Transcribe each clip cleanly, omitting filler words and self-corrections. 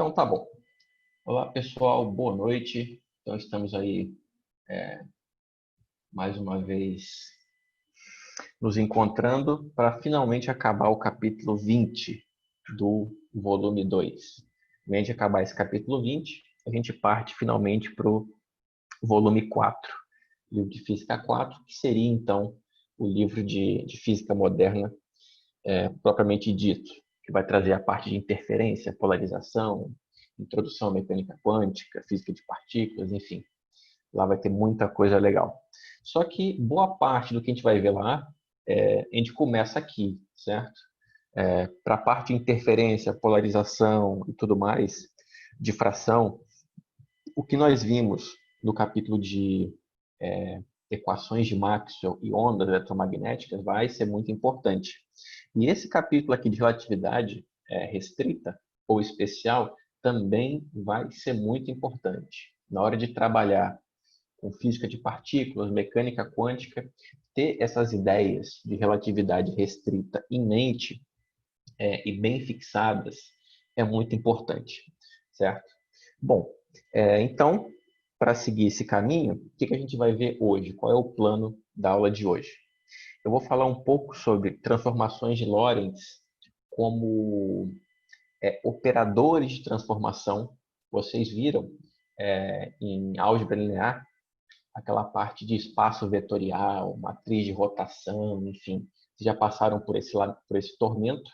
Então tá bom. Olá pessoal, boa noite. Então estamos aí mais uma vez nos encontrando para finalmente acabar o capítulo 20 do volume 2. Em vez de acabar esse capítulo 20, a gente parte finalmente para o volume 4, livro de Física 4, que seria então o livro de Física Moderna propriamente dito, que vai trazer a parte de interferência, polarização, introdução à mecânica quântica, física de partículas, enfim. Lá vai ter muita coisa legal. Só que boa parte do que a gente vai ver lá, a gente começa aqui, certo? Para a parte de interferência, polarização e tudo mais, difração, o que nós vimos no capítulo de equações de Maxwell e ondas eletromagnéticas vai ser muito importante. E esse capítulo aqui de relatividade restrita ou especial também vai ser muito importante. Na hora de trabalhar com física de partículas, mecânica quântica, ter essas ideias de relatividade restrita em mente e bem fixadas é muito importante, certo? Bom, então, para seguir esse caminho, o que a gente vai ver hoje? Qual é o plano da aula de hoje? Eu vou falar um pouco sobre transformações de Lorentz como operadores de transformação. Vocês viram em álgebra linear aquela parte de espaço vetorial, matriz de rotação, enfim. Vocês já passaram por esse tormento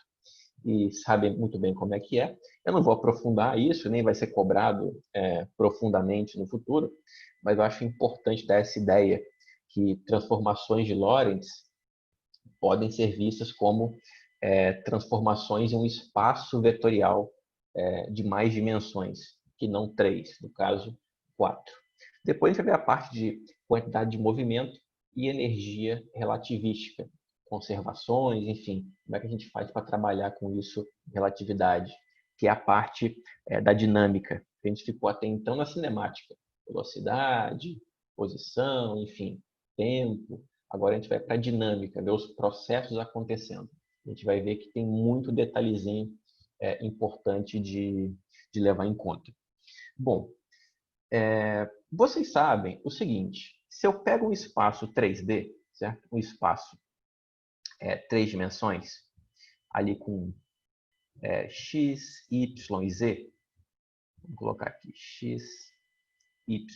e sabem muito bem como é que é. Eu não vou aprofundar isso, nem vai ser cobrado profundamente no futuro, mas eu acho importante dar essa ideia que transformações de Lorentz podem ser vistas como transformações em um espaço vetorial de mais dimensões, que não 3, no caso 4. Depois a gente vai ver a parte de quantidade de movimento e energia relativística, conservações, enfim, como é que a gente faz para trabalhar com isso, relatividade, que é a parte da dinâmica, que a gente ficou até então na cinemática, velocidade, posição, enfim, tempo. Agora a gente vai para a dinâmica, ver os processos acontecendo. A gente vai ver que tem muito detalhezinho importante de levar em conta. Bom, vocês sabem o seguinte, se eu pego um espaço 3D, certo? Um espaço 3 dimensões, ali com x, y e z, vou colocar aqui x, y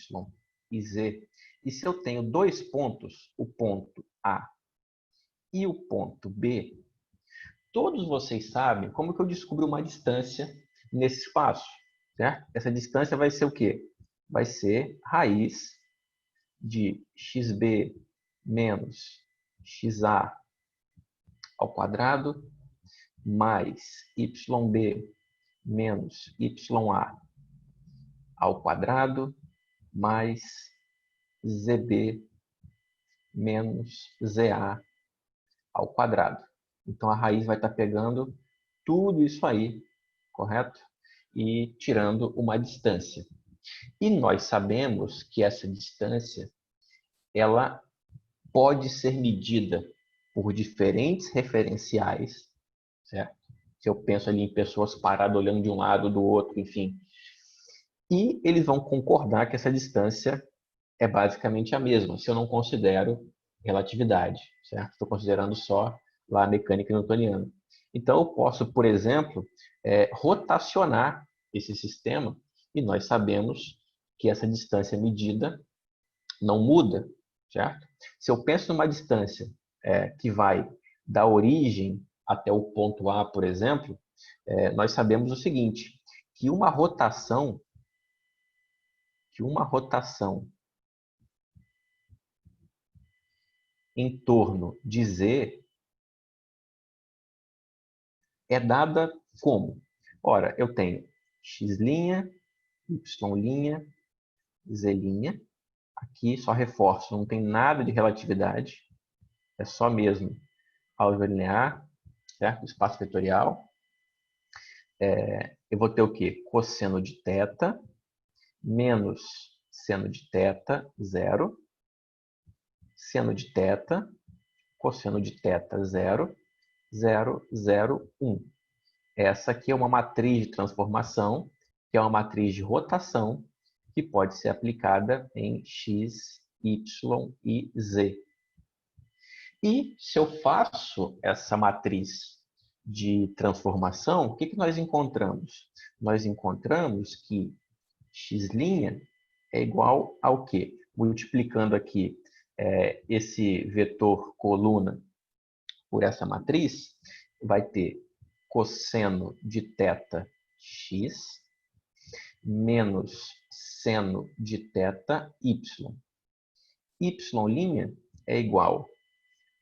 e z, e se eu tenho dois pontos, o ponto A e o ponto B, todos vocês sabem como que eu descubro uma distância nesse espaço, certo? Essa distância vai ser o quê? Vai ser raiz de xb menos xa ao quadrado mais yb menos ya ao quadrado mais zb menos za ao quadrado. Então, a raiz vai estar pegando tudo isso aí, correto? E tirando uma distância. E nós sabemos que essa distância, ela pode ser medida por diferentes referenciais, certo? Se eu penso ali em pessoas paradas olhando de um lado do outro, enfim. E eles vão concordar que essa distância é basicamente a mesma, se eu não considero relatividade, certo? Estou considerando só lá a mecânica newtoniana. Então, eu posso, por exemplo, rotacionar esse sistema e nós sabemos que essa distância medida não muda, certo? Se eu penso numa distância que vai da origem até o ponto A, por exemplo, nós sabemos o seguinte, que uma rotação em torno de Z é dada como? Ora, eu tenho x', y', z'. Aqui só reforço, não tem nada de relatividade. É só mesmo álgebra linear, certo? Espaço vetorial. Eu vou ter o quê? Cosseno de θ menos seno de θ, 0. Seno de θ, cosseno de θ, 0. 0, 0, 1. Essa aqui é uma matriz de transformação que é uma matriz de rotação que pode ser aplicada em x, y e z. E se eu faço essa matriz de transformação, o que nós encontramos? Nós encontramos que x' é igual ao quê? Multiplicando aqui esse vetor coluna por essa matriz, vai ter cosseno de θ x menos seno de θ y. Y' é igual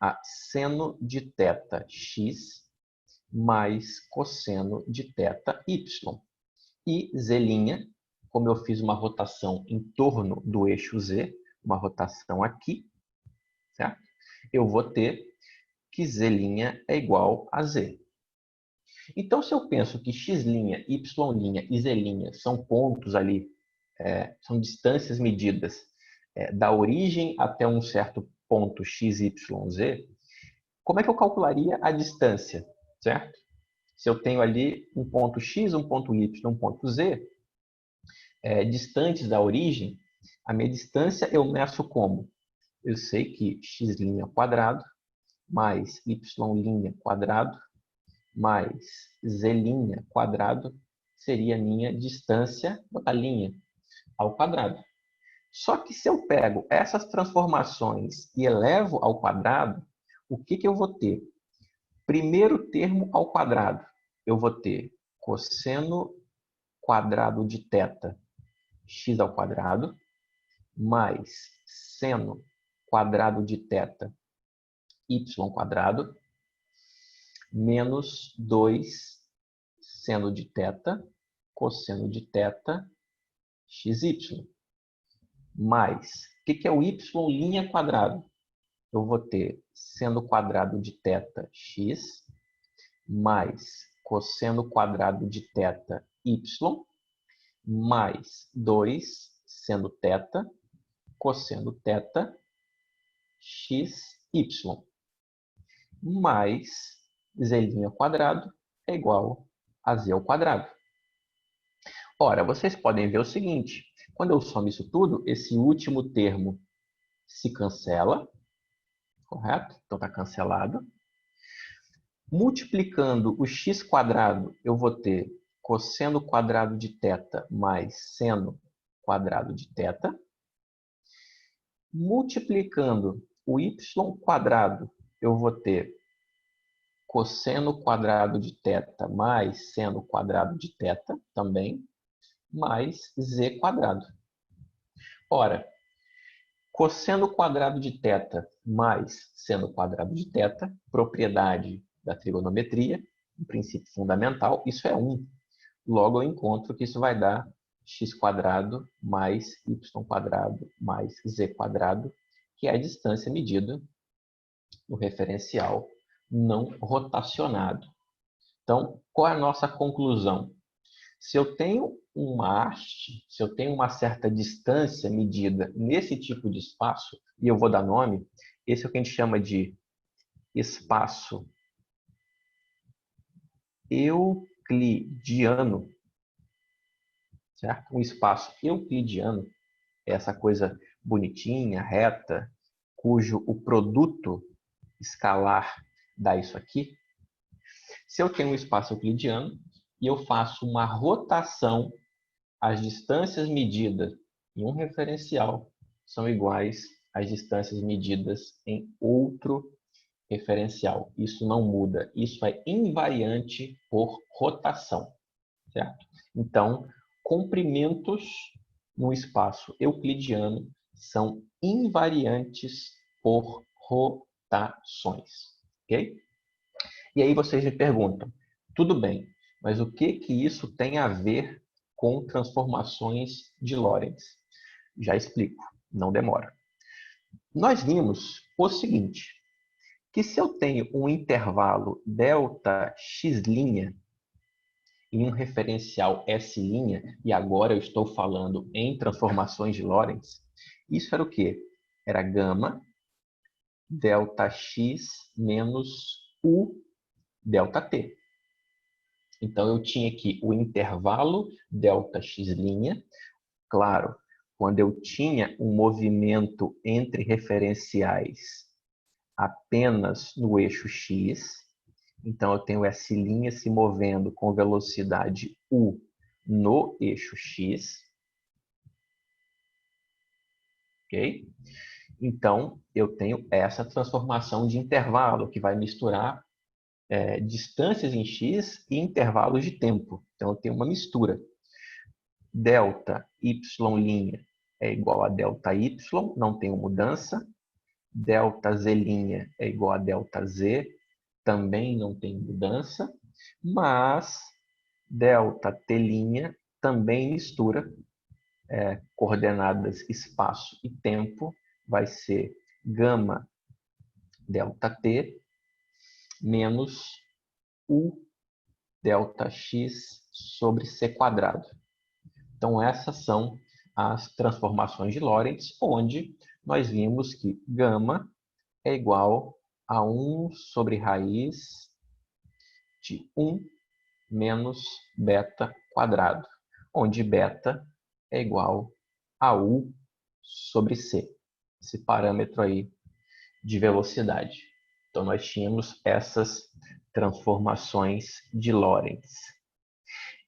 a seno de θ x mais cosseno de θ y. E z', como eu fiz uma rotação em torno do eixo z, uma rotação aqui, certo? Eu vou ter que z' é igual a z. Então, se eu penso que x', y' e z' são pontos ali, são distâncias medidas da origem até um certo ponto x, y, z, como é que eu calcularia a distância, certo? Se eu tenho ali um ponto x, um ponto y, um ponto z, distantes da origem, a minha distância eu meço como? Eu sei que x' mais y' mais z' seria a minha distância da linha ao quadrado. Só que se eu pego essas transformações e elevo ao quadrado, o que eu vou ter? Primeiro termo ao quadrado, eu vou ter cosseno quadrado de θ x ao quadrado mais seno quadrado de θ y quadrado menos 2 seno de θ cosseno de θ xy. Mais, o que é o y' quadrado? Eu vou ter seno quadrado de θ x mais cosseno quadrado de θ y mais 2 seno θ cosseno θ xy mais z' quadrado é igual a z ao quadrado. Ora, vocês podem ver o seguinte, quando eu somo isso tudo, esse último termo se cancela, correto? Então está cancelado. Multiplicando o x quadrado, eu vou ter cosseno quadrado de θ mais seno quadrado de θ. Multiplicando o y quadrado, eu vou ter cosseno quadrado de θ mais seno quadrado de θ também, mais z quadrado. Ora, cosseno quadrado de θ mais seno quadrado de θ, propriedade da trigonometria, um princípio fundamental, isso é 1. Logo, eu encontro que isso vai dar x quadrado mais y quadrado mais z quadrado, que é a distância medida no referencial não rotacionado. Então, qual é a nossa conclusão? Se eu tenho uma haste, se eu tenho uma certa distância medida nesse tipo de espaço, e eu vou dar nome, esse é o que a gente chama de espaço euclidiano, certo? Um espaço euclidiano é essa coisa bonitinha, reta, cujo o produto escalar dá isso aqui. Se eu tenho um espaço euclidiano e eu faço uma rotação, as distâncias medidas em um referencial são iguais às distâncias medidas em outro referencial. Isso não muda, isso é invariante por rotação, certo? Então, comprimentos no espaço euclidiano são invariantes por rotações, ok? E aí vocês me perguntam, tudo bem, mas o que isso tem a ver com transformações de Lorentz? Já explico, não demora. Nós vimos o seguinte, que se eu tenho um intervalo Δx' em um referencial S', e agora eu estou falando em transformações de Lorentz, isso era o quê? Era gama Δx menos U ΔT. Então, eu tinha aqui o intervalo ΔX'. Claro, quando eu tinha um movimento entre referenciais apenas no eixo x, então eu tenho S' se movendo com velocidade u no eixo x, ok? Então, eu tenho essa transformação de intervalo, que vai misturar distâncias em x e intervalos de tempo. Então, eu tenho uma mistura. Delta y' é igual a delta y, não tem mudança. Delta z' é igual a delta z, também não tem mudança. Mas delta t' também mistura coordenadas espaço e tempo. Vai ser gama delta t menos u delta x sobre c quadrado. Então, essas são as transformações de Lorentz, onde nós vimos que gama é igual a 1 sobre raiz de 1 menos beta quadrado, onde beta é igual a u sobre c, esse parâmetro aí de velocidade. Então, nós tínhamos essas transformações de Lorentz.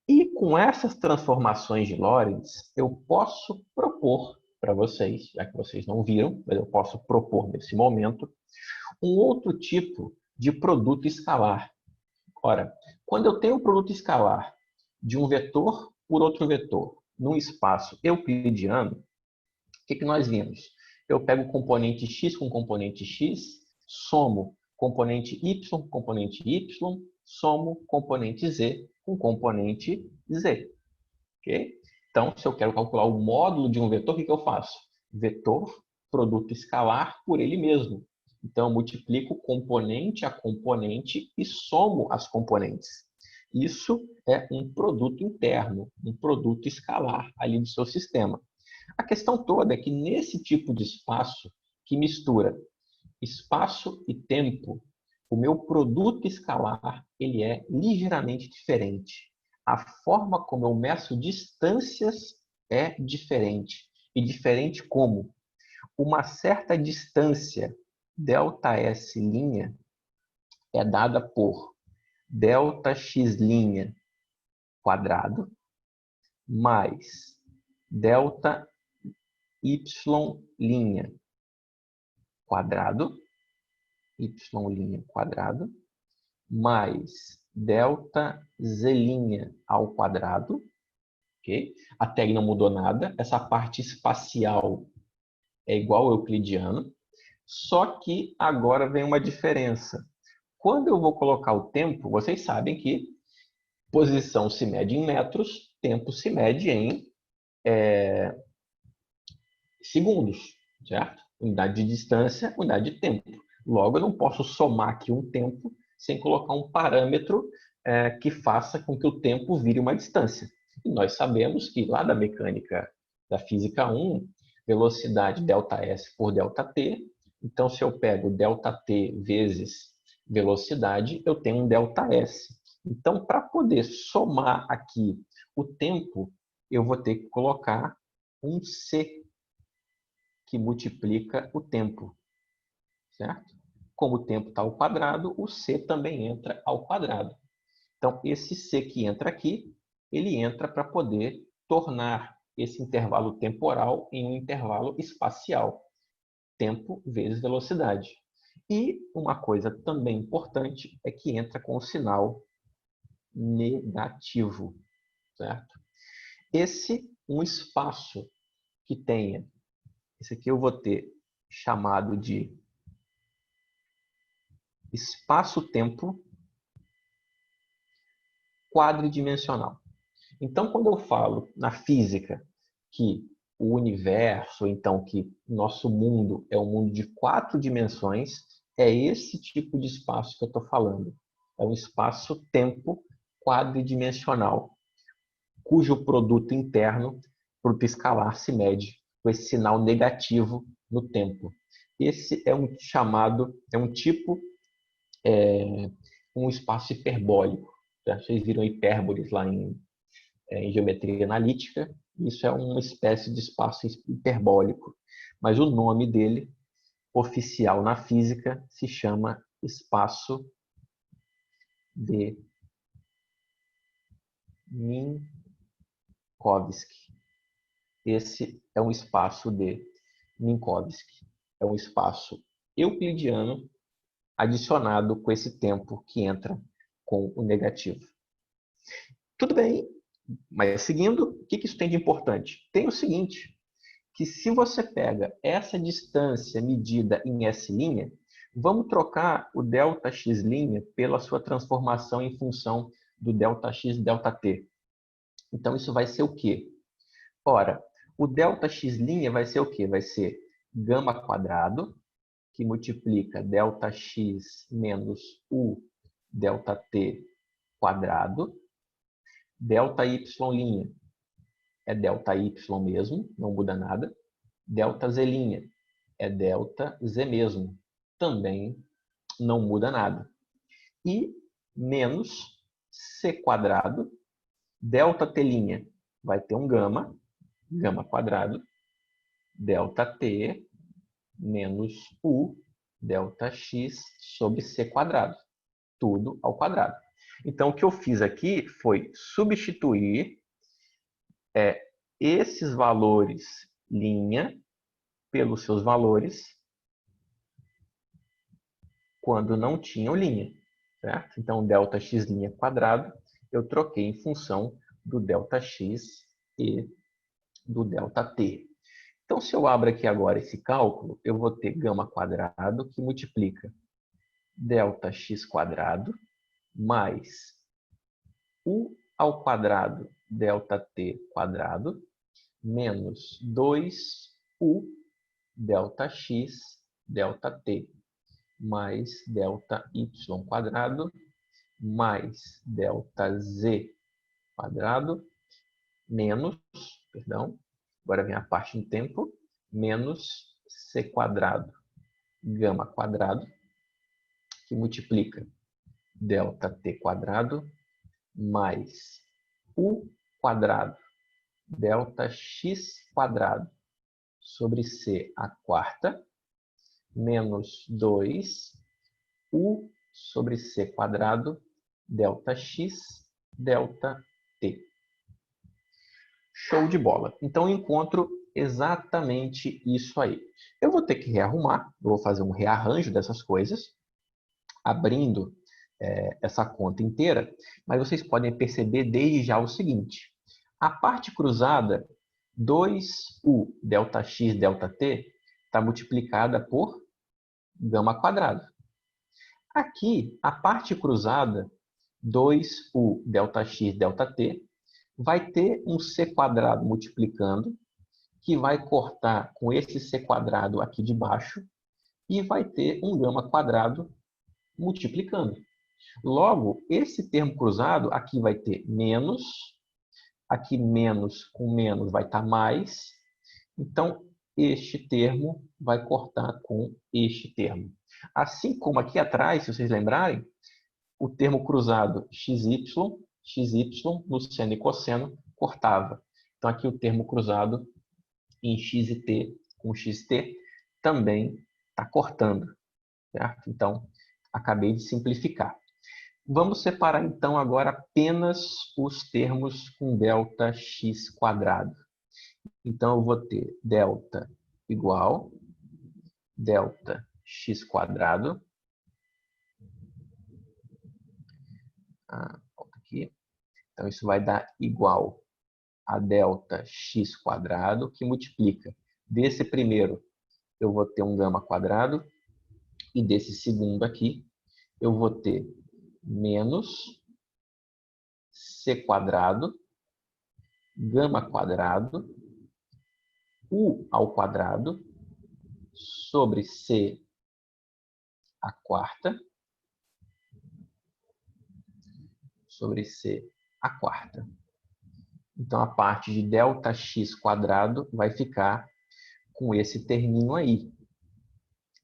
E com essas transformações de Lorentz, eu posso propor para vocês, já que vocês não viram, mas eu posso propor nesse momento, um outro tipo de produto escalar. Ora, quando eu tenho um produto escalar de um vetor por outro vetor num espaço euclidiano, o que nós vimos? Eu pego o componente x com componente x, somo componente y com componente y, somo componente z com componente z. Okay? Então, se eu quero calcular o módulo de um vetor, o que eu faço? Vetor, produto escalar por ele mesmo. Então, eu multiplico componente a componente e somo as componentes. Isso é um produto interno, um produto escalar ali do seu sistema. A questão toda é que nesse tipo de espaço que mistura espaço e tempo, o meu produto escalar ele é ligeiramente diferente. A forma como eu meço distâncias é diferente. E diferente como? Uma certa distância, ΔS' é dada por ΔX' quadrado mais ΔY' quadrado, y' quadrado, mais delta z' ao quadrado, ok? A tag não mudou nada, essa parte espacial é igual ao euclidiano, só que agora vem uma diferença. Quando eu vou colocar o tempo, vocês sabem que posição se mede em metros, tempo se mede em segundos, certo? Unidade de distância, unidade de tempo. Logo, eu não posso somar aqui um tempo sem colocar um parâmetro que faça com que o tempo vire uma distância. E nós sabemos que lá da mecânica da física 1, velocidade ΔS por ΔT, então se eu pego ΔT vezes velocidade, eu tenho um ΔS. Então, para poder somar aqui o tempo, eu vou ter que colocar um C que multiplica o tempo, certo? Como o tempo está ao quadrado, o C também entra ao quadrado. Então, esse C que entra aqui, ele entra para poder tornar esse intervalo temporal em um intervalo espacial. Tempo vezes velocidade. E uma coisa também importante é que entra com o sinal negativo, certo? Um espaço que tenha, esse aqui eu vou ter chamado de espaço-tempo quadridimensional. Então, quando eu falo na física que o universo, então que nosso mundo é um mundo de 4 dimensões, é esse tipo de espaço que eu estou falando. É um espaço-tempo quadridimensional, cujo produto interno, produto escalar, se mede com esse sinal negativo no tempo. Esse é um tipo, um espaço hiperbólico. Vocês viram hipérboles lá em geometria analítica. Isso é uma espécie de espaço hiperbólico. Mas o nome dele, oficial na física, se chama espaço de Minkowski. Esse é um espaço de Minkowski. É um espaço euclidiano adicionado com esse tempo que entra com o negativo. Tudo bem, mas seguindo, o que isso tem de importante? Tem o seguinte, que se você pega essa distância medida em S', vamos trocar o ΔX' pela sua transformação em função do ΔX ΔT. Então, isso vai ser o quê? Ora, o ΔX' vai ser o quê? Vai ser gama quadrado, que multiplica ΔX menos U ΔT quadrado. ΔY' é ΔY mesmo, não muda nada. ΔZ' é ΔZ mesmo, também não muda nada. E menos C quadrado, ΔT' vai ter um gama quadrado, ΔT menos U ΔX sobre C quadrado, tudo ao quadrado. Então, o que eu fiz aqui foi substituir esses valores linha pelos seus valores quando não tinham linha. Certo? Então, ΔX' quadrado, eu troquei em função do ΔX e do ΔT. Então, se eu abro aqui agora esse cálculo, eu vou ter gama quadrado que multiplica ΔX quadrado mais U ao quadrado ΔT quadrado menos 2U ΔX ΔT mais ΔY quadrado mais ΔZ quadrado menos, perdão, agora vem a parte em tempo, menos C quadrado gama quadrado, que multiplica ΔT quadrado mais U quadrado ΔX quadrado sobre C a quarta, menos 2 U sobre C quadrado ΔX ΔT. Show de bola. Então, eu encontro exatamente isso aí. Eu vou ter que rearrumar, eu vou fazer um rearranjo dessas coisas, abrindo essa conta inteira, mas vocês podem perceber desde já o seguinte. A parte cruzada, 2U ΔX ΔT, está multiplicada por gama quadrado. Aqui, a parte cruzada, 2U ΔX ΔT, vai ter um C quadrado multiplicando, que vai cortar com esse C quadrado aqui de baixo, e vai ter um gama quadrado multiplicando. Logo, esse termo cruzado, aqui vai ter menos, aqui menos com menos vai estar mais, então este termo vai cortar com este termo. Assim como aqui atrás, se vocês lembrarem, o termo cruzado XY no seno e cosseno, cortava. Então, aqui o termo cruzado em x e t com xt também está cortando. Certo? Então, acabei de simplificar. Vamos separar, então, agora apenas os termos com ΔX quadrado. Então, eu vou ter delta igual ΔX quadrado. Volta aqui. Então, isso vai dar igual a ΔX quadrado, que multiplica. Desse primeiro, eu vou ter um gama quadrado, e desse segundo aqui, eu vou ter menos C quadrado, gama quadrado, U ao quadrado, sobre C a quarta, sobre C a quarta. Então, a parte de ΔX quadrado vai ficar com esse terminho aí.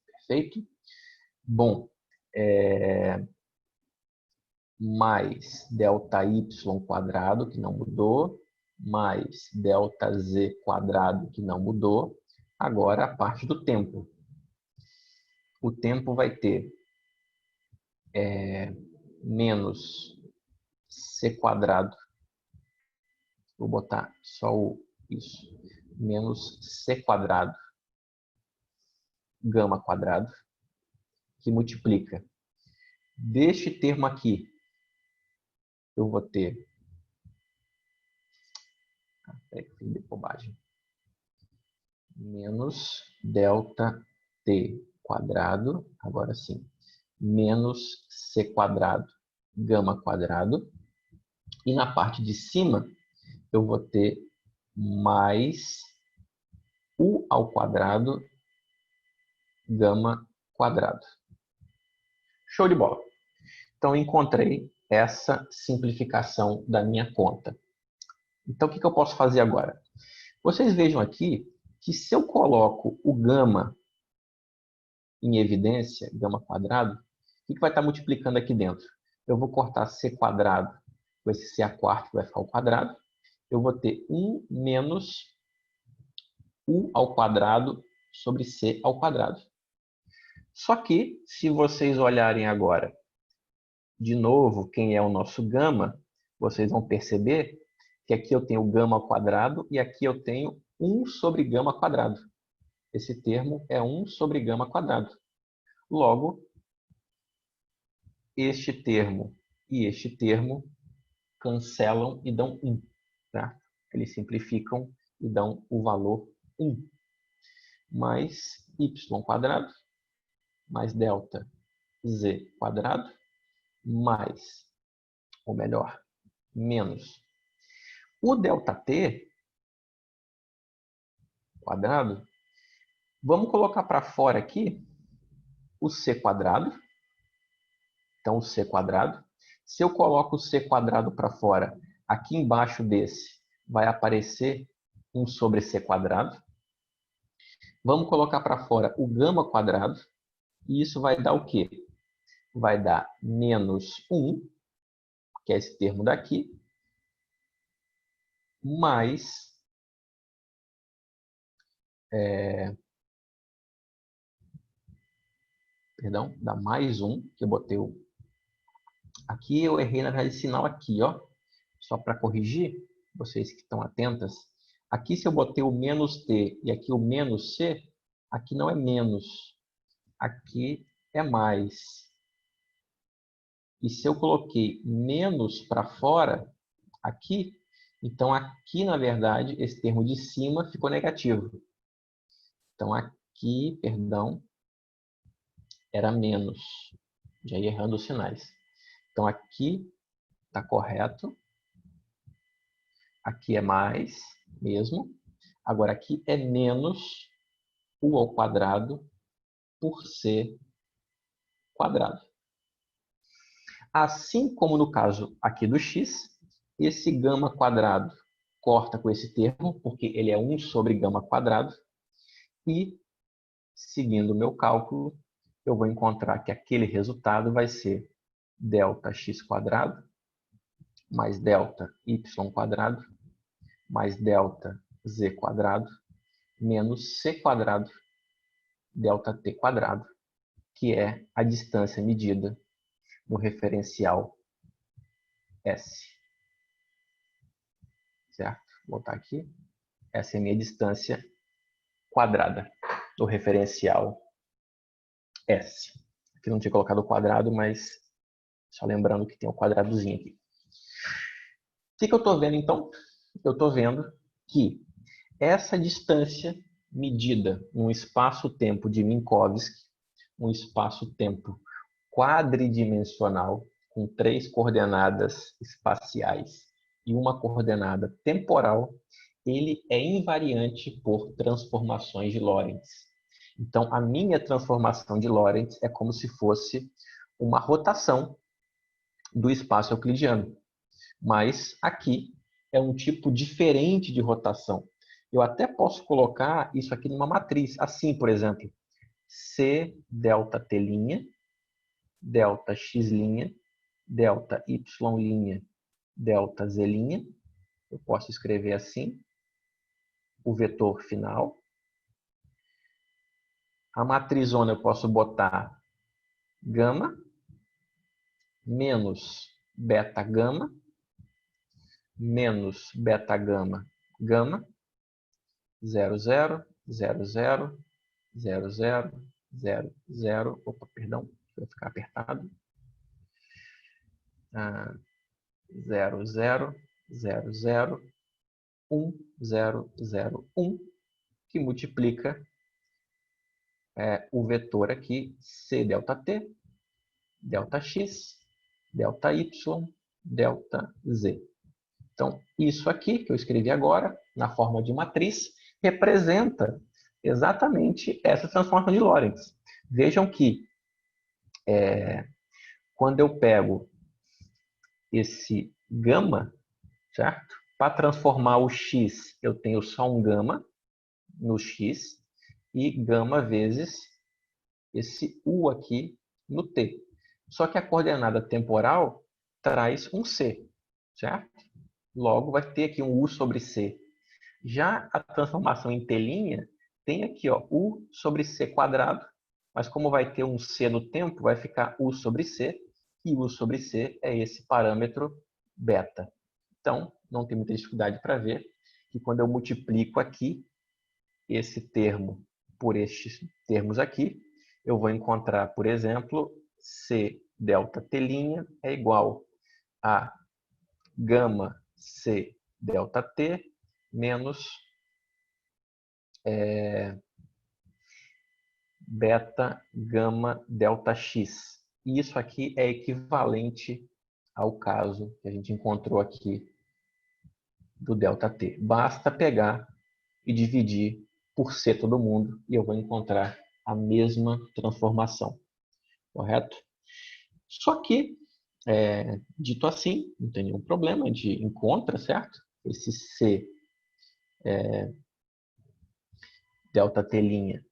Perfeito? Bom, mais delta y quadrado, que não mudou, mais delta z quadrado, que não mudou. Agora a parte do tempo. O tempo vai ter menos c quadrado. Vou botar só isso. Menos c quadrado, gama quadrado, que multiplica. Deste termo aqui, eu vou ter... Peraí, fiz de bobagem. Menos delta t quadrado, agora sim, menos c quadrado, gama quadrado. E na parte de cima, eu vou ter mais u ao quadrado, gama quadrado. Show de bola! Então, encontrei essa simplificação da minha conta. Então, o que eu posso fazer agora? Vocês vejam aqui que se eu coloco o gama em evidência, gama quadrado, o que vai estar multiplicando aqui dentro? Eu vou cortar c quadrado com esse c a quarto, que vai ficar ao quadrado. Eu vou ter 1 menos u ao quadrado sobre c ao quadrado. Só que, se vocês olharem agora, de novo, quem é o nosso gama, vocês vão perceber que aqui eu tenho gama ao quadrado e aqui eu tenho 1 sobre gama quadrado. Esse termo é 1 sobre gama quadrado. Logo, este termo e este termo cancelam e dão 1. Tá? Eles simplificam e dão o valor 1. Mais y quadrado, mais delta z quadrado, mais, ou melhor, menos o delta t quadrado. Vamos colocar para fora aqui o c quadrado. Então, o c quadrado. Se eu coloco o c quadrado para fora, aqui embaixo desse vai aparecer 1 sobre c quadrado. Vamos colocar para fora o gama quadrado. E isso vai dar o quê? Vai dar menos 1, que é esse termo daqui, mais perdão, dá mais 1, que eu botei o... Aqui eu errei, na verdade, sinal aqui, ó. Só para corrigir, vocês que estão atentas. Aqui, se eu botei o menos t e aqui o menos c, aqui não é menos, aqui é mais. E se eu coloquei menos para fora, aqui, então aqui, na verdade, esse termo de cima ficou negativo. Então, aqui, perdão, era menos. Já ia errando os sinais. Então, aqui está correto. Aqui é mais mesmo. Agora, aqui é menos u ao quadrado por c quadrado. Assim como no caso aqui do x, esse gama quadrado corta com esse termo, porque ele é 1 sobre gama quadrado. E, seguindo o meu cálculo, eu vou encontrar que aquele resultado vai ser delta x quadrado mais delta y quadrado mais delta z quadrado menos c quadrado delta t quadrado, que é a distância medida no referencial S. Certo? Vou botar aqui. Essa é a minha distância quadrada do referencial S. Aqui não tinha colocado o quadrado, mas só lembrando que tem um quadradozinho aqui. O que eu estou vendo, então? Eu estou vendo que essa distância medida num espaço-tempo de Minkowski, um espaço-tempo quadridimensional, com 3 coordenadas espaciais e uma coordenada temporal, ele é invariante por transformações de Lorentz. Então, a minha transformação de Lorentz é como se fosse uma rotação do espaço euclidiano. Mas aqui é um tipo diferente de rotação. Eu até posso colocar isso aqui numa matriz, assim, por exemplo, C delta T', delta X', delta y', delta z'. Eu posso escrever assim, o vetor final. A matrizona eu posso botar gama menos beta gama menos beta gama gama 0, 0, 0, 0, 0, 0, 0, 0. Opa, perdão, vai ficar apertado. 0, 0, 0, 0, 1, 0, 0, 1, que multiplica o vetor aqui, C delta T, delta X, delta Y, delta Z. Então, isso aqui que eu escrevi agora, na forma de matriz, representa exatamente essa transformação de Lorentz. Vejam que quando eu pego esse gama, certo? Para transformar o x, eu tenho só um gama no x e gama vezes esse u aqui no t. Só que a coordenada temporal traz um c, certo? Logo, vai ter aqui um u sobre c. Já a transformação em t' tem aqui ó, u sobre c quadrado, mas como vai ter um c no tempo, vai ficar u sobre c, e u sobre c é esse parâmetro beta. Então, não tem muita dificuldade para ver que quando eu multiplico aqui esse termo por estes termos aqui, eu vou encontrar, por exemplo, C delta T' é igual a gama C delta T menos beta gama delta X. E isso aqui é equivalente ao caso que a gente encontrou aqui do ΔT. Basta pegar e dividir por C todo mundo e eu vou encontrar a mesma transformação. Correto? Só que, dito assim, não tem nenhum problema, a gente encontra, certo? Esse C ΔT'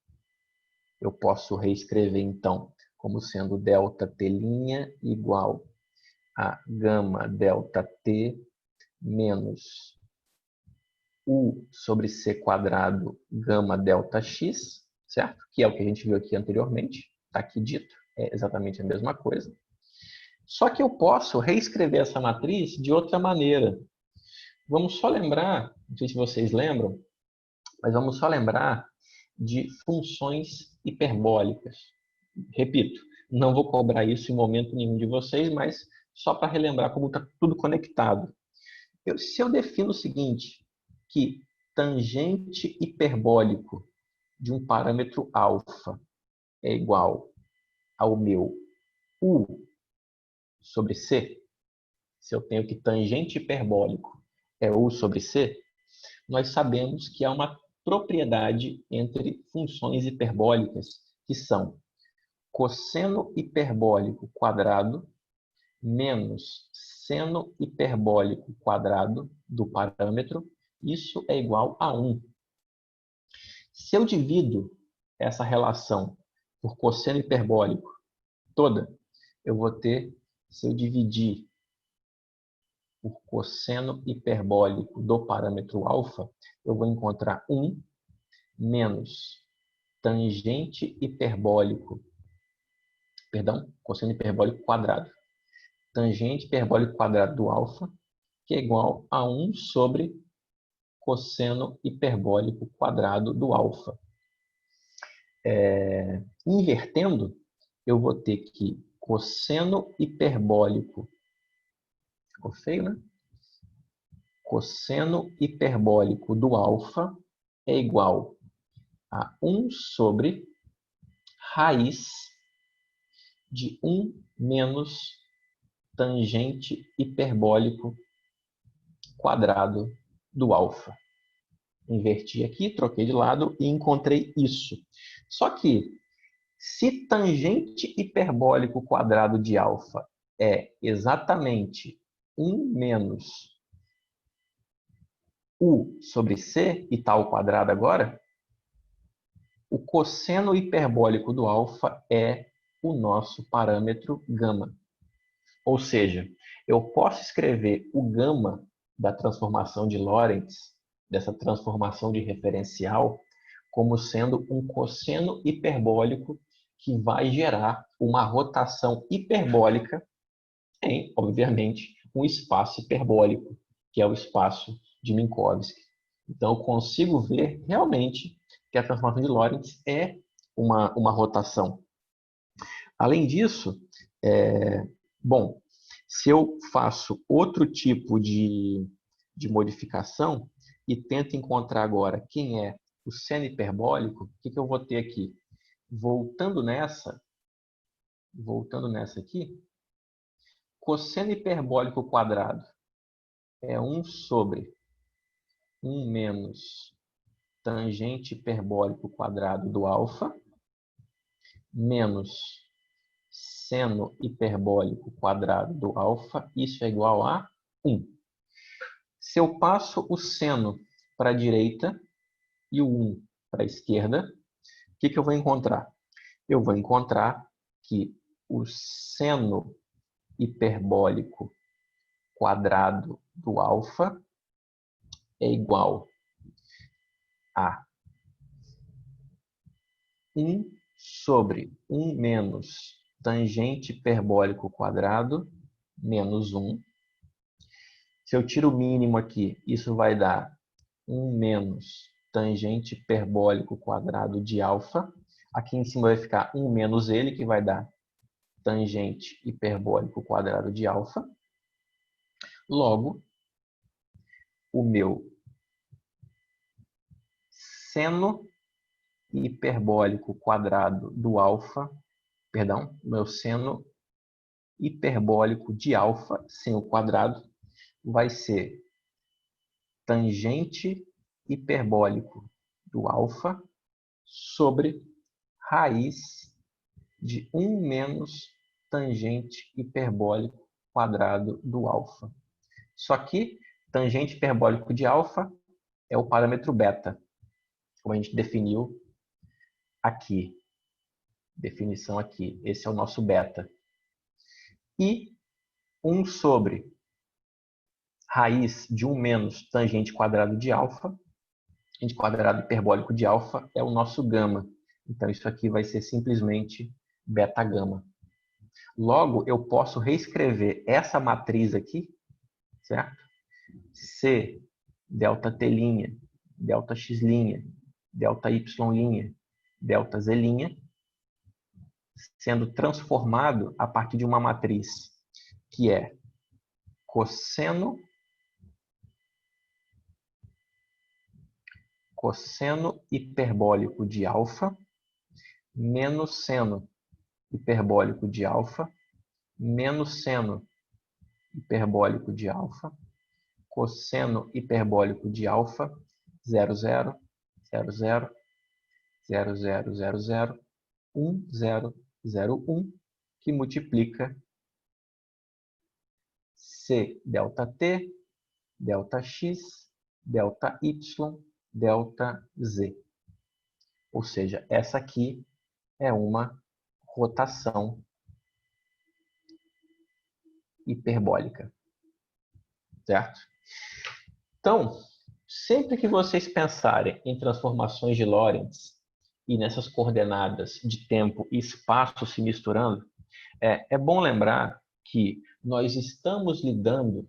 eu posso reescrever então como sendo ΔT' igual a gama ΔT menos U sobre C quadrado gama delta X, certo? Que é o que a gente viu aqui anteriormente, está aqui dito, é exatamente a mesma coisa. Só que eu posso reescrever essa matriz de outra maneira. Vamos só lembrar, não sei se vocês lembram, mas vamos só lembrar de funções hiperbólicas. Repito, não vou cobrar isso em momento nenhum de vocês, mas só para relembrar como está tudo conectado. Se eu defino o seguinte, que tangente hiperbólico de um parâmetro alfa é igual ao meu U sobre C, se eu tenho que tangente hiperbólico é U sobre C, nós sabemos que há uma propriedade entre funções hiperbólicas, que são cosseno hiperbólico quadrado menos seno hiperbólico quadrado do parâmetro, isso é igual a 1. Se eu divido essa relação por cosseno hiperbólico toda, eu vou ter, se eu dividir por cosseno hiperbólico do parâmetro alfa, eu vou encontrar 1 menos tangente hiperbólico, cosseno hiperbólico quadrado. Tangente hiperbólico quadrado do alfa, que é igual a 1 sobre cosseno hiperbólico quadrado do alfa. Invertendo, eu vou ter que cosseno hiperbólico, ficou feio, né? Cosseno hiperbólico do alfa é igual a 1 sobre raiz de 1 menos tangente hiperbólico quadrado do alfa. Inverti aqui, troquei de lado e encontrei isso. Só que, se tangente hiperbólico quadrado de alfa é exatamente 1 menos U sobre C, e está ao quadrado agora, o cosseno hiperbólico do alfa é o nosso parâmetro gama. Ou seja, eu posso escrever o gama da transformação de Lorentz, dessa transformação de referencial, como sendo um cosseno hiperbólico que vai gerar uma rotação hiperbólica em, obviamente, um espaço hiperbólico, que é o espaço de Minkowski. Então, eu consigo ver realmente que a transformação de Lorentz é uma rotação. Além disso, bom, se eu faço outro tipo de modificação e tento encontrar agora quem é o seno hiperbólico, o que eu vou ter aqui? Voltando nessa aqui, cosseno hiperbólico quadrado é 1 sobre 1 menos tangente hiperbólico quadrado do alfa, menos seno hiperbólico quadrado do alfa, isso é igual a 1. Se eu passo o seno para a direita e o 1 para a esquerda, o que eu vou encontrar? Eu vou encontrar que o seno hiperbólico quadrado do alfa é igual a 1 sobre 1 menos tangente hiperbólico quadrado menos 1. Se eu tiro o mínimo aqui, isso vai dar 1 menos tangente hiperbólico quadrado de alfa. Aqui em cima vai ficar 1 menos ele, que vai dar tangente hiperbólico quadrado de alfa. Logo, o meu seno hiperbólico quadrado do alfa, perdão, o meu seno hiperbólico de alfa, sem o quadrado, vai ser tangente hiperbólico do alfa sobre raiz de 1 menos tangente hiperbólico quadrado do alfa. Só que tangente hiperbólico de alfa é o parâmetro beta, como a gente definiu aqui. Definição aqui. Esse é o nosso beta. E 1 sobre raiz de 1 menos tangente quadrado de alfa, tangente quadrado hiperbólico de alfa, é o nosso gama. Então, isso aqui vai ser simplesmente beta-gama. Logo, eu posso reescrever essa matriz aqui, certo? C, delta T', delta X', delta Y', delta Z', sendo transformado a partir de uma matriz que é cosseno hiperbólico de alfa menos seno hiperbólico de alfa menos seno hiperbólico de alfa, cosseno hiperbólico de alfa, 0, 0, 0, 0, 0, 0, 0, 0, 1, 0, 0, 1, que multiplica C delta T, delta X, delta Y, delta Z. Ou seja, essa aqui é uma rotação hiperbólica, certo? Então, sempre que vocês pensarem em transformações de Lorentz e nessas coordenadas de tempo e espaço se misturando, é bom lembrar que nós estamos lidando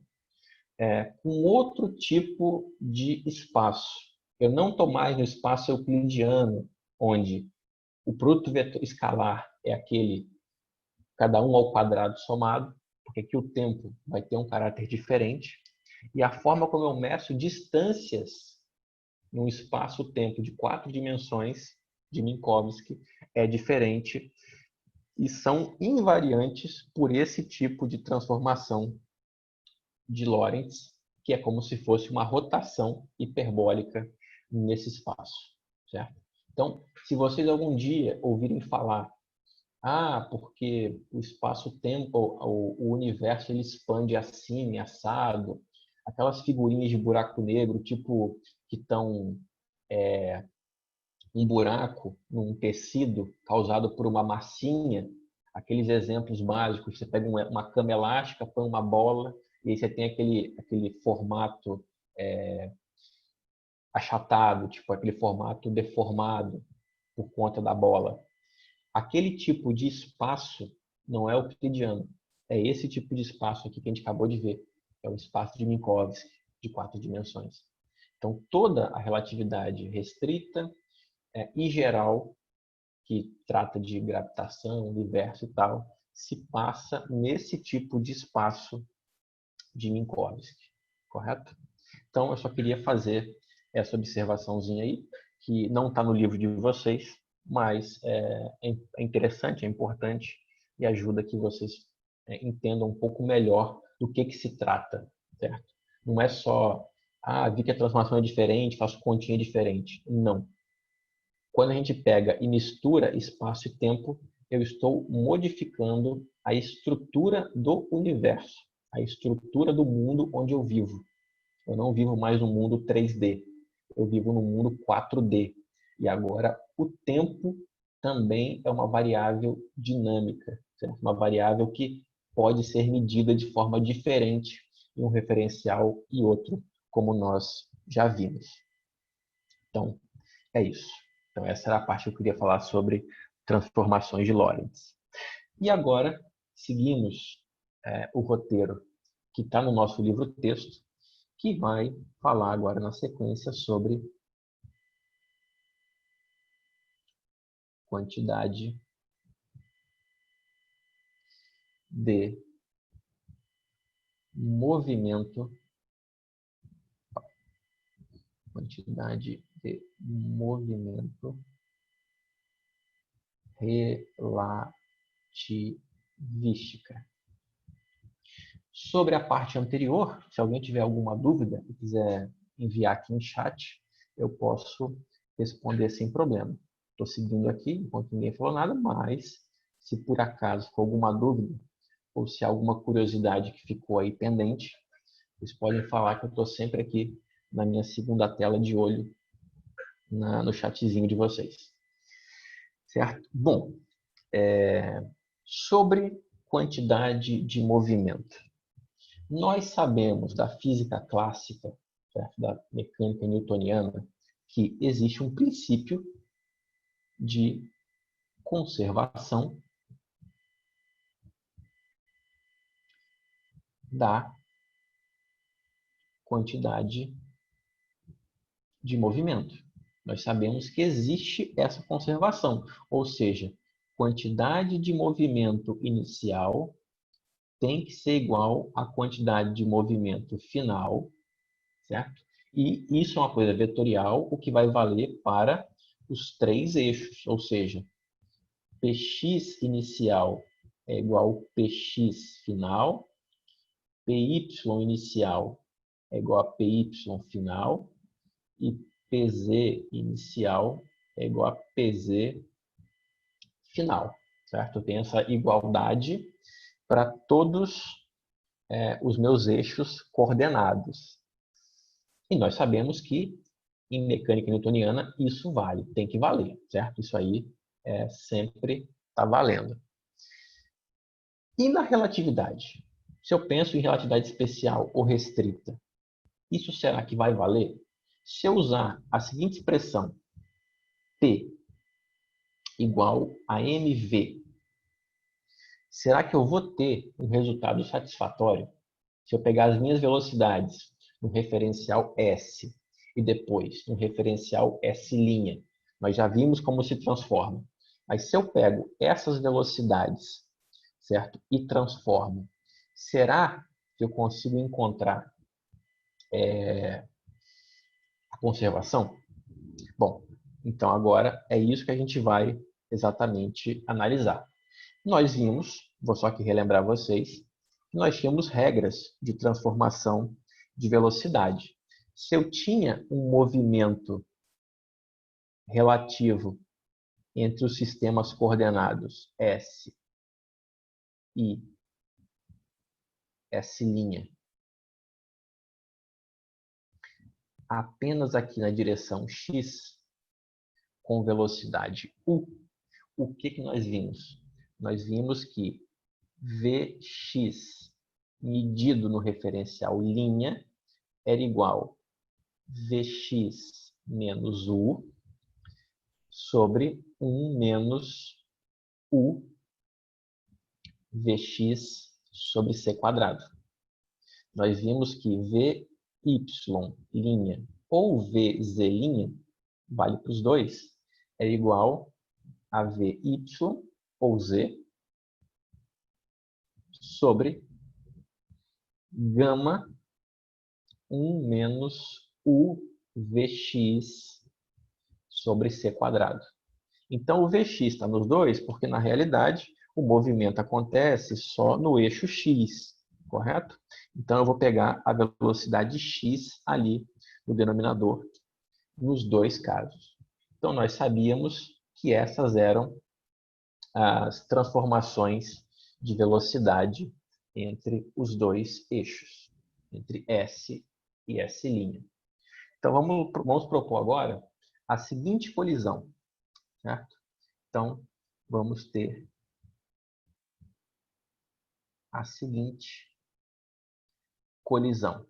com outro tipo de espaço. Eu não estou mais no espaço euclidiano, onde o produto vetor escalar é aquele cada um ao quadrado somado, porque aqui o tempo vai ter um caráter diferente. E a forma como eu meço distâncias num espaço-tempo de 4 dimensões de Minkowski é diferente e são invariantes por esse tipo de transformação de Lorentz, que é como se fosse uma rotação hiperbólica nesse espaço, certo? Então, se vocês algum dia ouvirem falar porque o espaço-tempo, o universo, ele expande assim, assado, aquelas figurinhas de buraco negro, tipo, que estão um buraco num tecido causado por uma massinha, Aqueles exemplos básicos, você pega uma cama elástica, põe uma bola, e aí você tem aquele formato achatado, tipo aquele formato deformado por conta da bola. Aquele tipo de espaço não é euclidiano. É esse tipo de espaço aqui que a gente acabou de ver. É o espaço de Minkowski, de 4 dimensões. Então, toda a relatividade restrita e geral, que trata de gravitação, universo e tal, se passa nesse tipo de espaço de Minkowski, correto? Então, eu só queria fazer essa observaçãozinha aí, que não está no livro de vocês, mas é interessante, é importante e ajuda que vocês entendam um pouco melhor do que se trata, certo? Não é só, vi que a transformação é diferente, faço continha diferente. Não. Quando a gente pega e mistura espaço e tempo, eu estou modificando a estrutura do universo, a estrutura do mundo onde eu vivo. Eu não vivo mais no mundo 3D, eu vivo no mundo 4D. E agora o tempo também é uma variável dinâmica, certo? Uma variável que pode ser medida de forma diferente em um referencial e outro, como nós já vimos. Então, é isso. Então, essa era a parte que eu queria falar sobre transformações de Lorentz. E agora, seguimos o roteiro que está no nosso livro-texto, que vai falar agora na sequência sobre quantidade de movimento, relativística. Sobre a parte anterior, se alguém tiver alguma dúvida e quiser enviar aqui em chat, eu posso responder sem problema. Estou seguindo aqui, enquanto ninguém falou nada, mas se por acaso for alguma dúvida, ou se há alguma curiosidade que ficou aí pendente, vocês podem falar que eu estou sempre aqui na minha segunda tela de olho no chatzinho de vocês. Certo? Bom, sobre quantidade de movimento. Nós sabemos da física clássica, certo? Da mecânica newtoniana, que existe um princípio de conservação da quantidade de movimento. Nós sabemos que existe essa conservação, ou seja, quantidade de movimento inicial tem que ser igual à quantidade de movimento final, certo? E isso é uma coisa vetorial, o que vai valer para os 3 eixos, ou seja, Px inicial é igual a Px final, Py inicial é igual a Py final e Pz inicial é igual a Pz final, certo? Eu tenho essa igualdade para todos os meus eixos coordenados. E nós sabemos que em mecânica newtoniana isso vale, tem que valer, certo? Isso aí sempre está valendo. E na relatividade? Se eu penso em relatividade especial ou restrita, isso será que vai valer? Se eu usar a seguinte expressão, P igual a mv, será que eu vou ter um resultado satisfatório? Se eu pegar as minhas velocidades no referencial S e depois no referencial S', nós já vimos como se transforma. Mas se eu pego essas velocidades, certo? E transformo, será que eu consigo encontrar a conservação? Bom, então agora é isso que a gente vai exatamente analisar. Nós vimos, vou só aqui relembrar vocês, que nós tínhamos regras de transformação de velocidade. Se eu tinha um movimento relativo entre os sistemas coordenados S e S', apenas aqui na direção X, com velocidade U, o que nós vimos? nós vimos que Vx medido no referencial linha era igual a Vx menos U sobre 1 menos U Vx sobre C quadrado. Nós vimos que Vy linha ou Vz', vale para os dois, é igual a Vy ou Z sobre gama 1 menos U Vx sobre C quadrado. Então, o Vx está nos dois, porque na realidade o movimento acontece só no eixo x, correto? Então, eu vou pegar a velocidade x ali no denominador, nos dois casos. Então, nós sabíamos que essas eram as transformações de velocidade entre os dois eixos, entre S e S'. Então, vamos propor agora a seguinte colisão, certo? Então, vamos ter a seguinte colisão.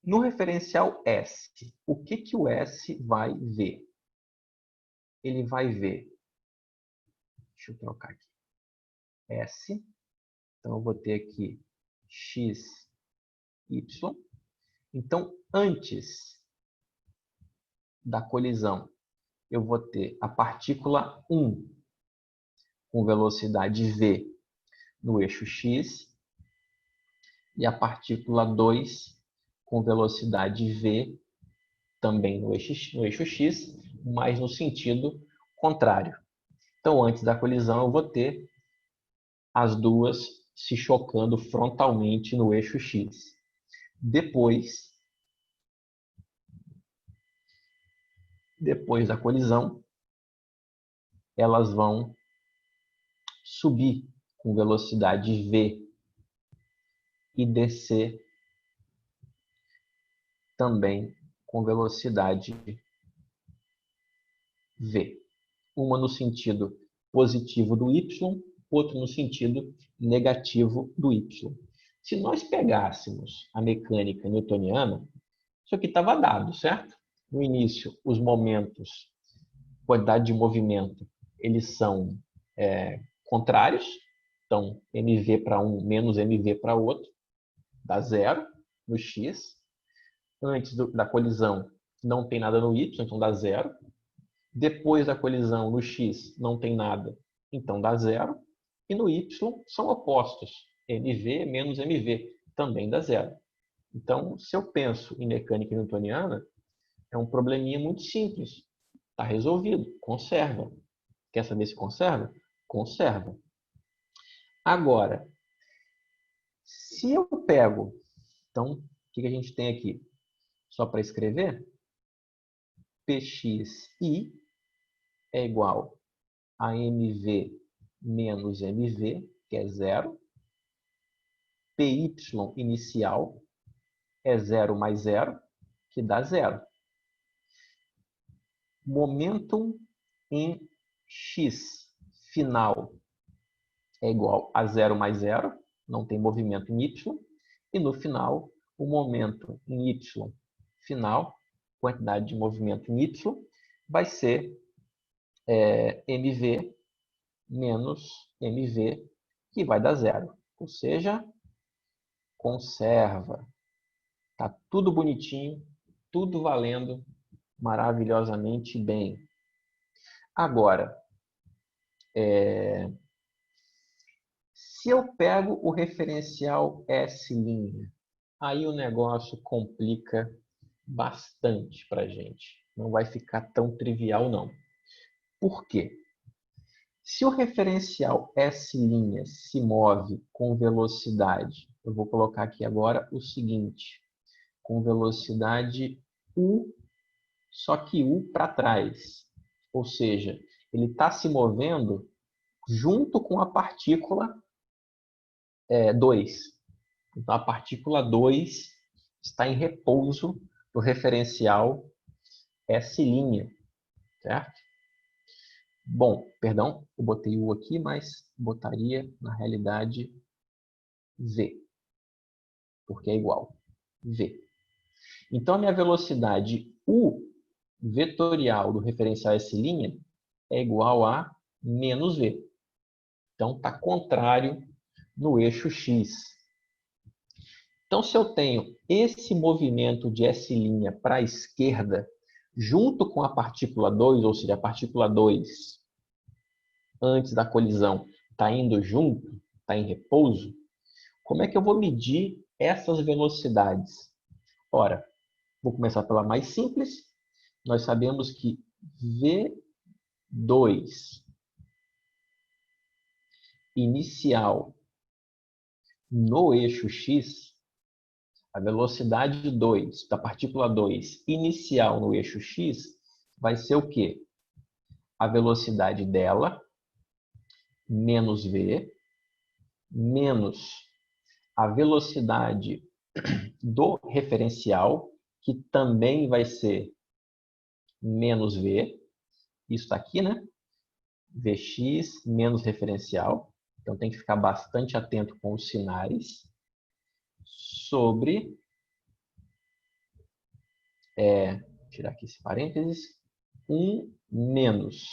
No referencial S, o que o S vai ver? Ele vai ver, deixa eu trocar aqui, S, então eu vou ter aqui x, y. Então, antes da colisão, eu vou ter a partícula 1 com velocidade v no eixo x e a partícula 2 com velocidade v também no eixo x, mas no sentido contrário. Então, antes da colisão, eu vou ter as duas se chocando frontalmente no eixo x. Depois da colisão, elas vão subir com velocidade v e descer também com velocidade v. Uma no sentido positivo do y, outra no sentido negativo do y. Se nós pegássemos a mecânica newtoniana, isso aqui estava dado, certo? No início, os momentos, quantidade de movimento, eles são contrários. Então, mv para um menos mv para outro, dá zero no x. Antes da colisão, não tem nada no y, então dá zero. Depois da colisão, no x, não tem nada, então dá zero. E no y, são opostos. mv menos mv, também dá zero. Então, se eu penso em mecânica newtoniana, é um probleminha muito simples. Está resolvido, conserva. Quer saber se conserva? Conserva. Agora, se eu pego, então, o que a gente tem aqui? Só para escrever, Pxi é igual a mv menos mv, que é zero. Py inicial é zero mais zero, que dá zero. Momentum em x final é igual a zero mais zero, não tem movimento em y. E no final, o momento em y final, quantidade de movimento em y, vai ser mv menos mv, que vai dar zero. Ou seja, conserva. Tá tudo bonitinho, tudo valendo maravilhosamente bem. Agora, se eu pego o referencial S', aí o negócio complica bastante para a gente. Não vai ficar tão trivial, não. Por quê? Se o referencial S' se move com velocidade, eu vou colocar aqui agora o seguinte, com velocidade U, só que U para trás. Ou seja, ele está se movendo junto com a partícula 2. Então, a partícula 2 está em repouso no referencial S', certo? Bom, perdão, eu botei U aqui, mas botaria, na realidade, V, porque é igual. V. Então, a minha velocidade U vetorial do referencial S' é igual a menos V. Então, está contrário no eixo X. Então, se eu tenho esse movimento de S' para a esquerda, junto com a partícula 2, ou seja, a partícula 2, antes da colisão, está indo junto, está em repouso, como é que eu vou medir essas velocidades? Ora, vou começar pela mais simples. Nós sabemos que V2 inicial no eixo X, a velocidade 2 da partícula 2 inicial no eixo X vai ser o quê? A velocidade dela menos V menos a velocidade do referencial, que também vai ser menos V. Isso está aqui, né? Vx menos referencial. Então, tem que ficar bastante atento com os sinais. Sobre... tirar aqui esse parênteses. 1 menos.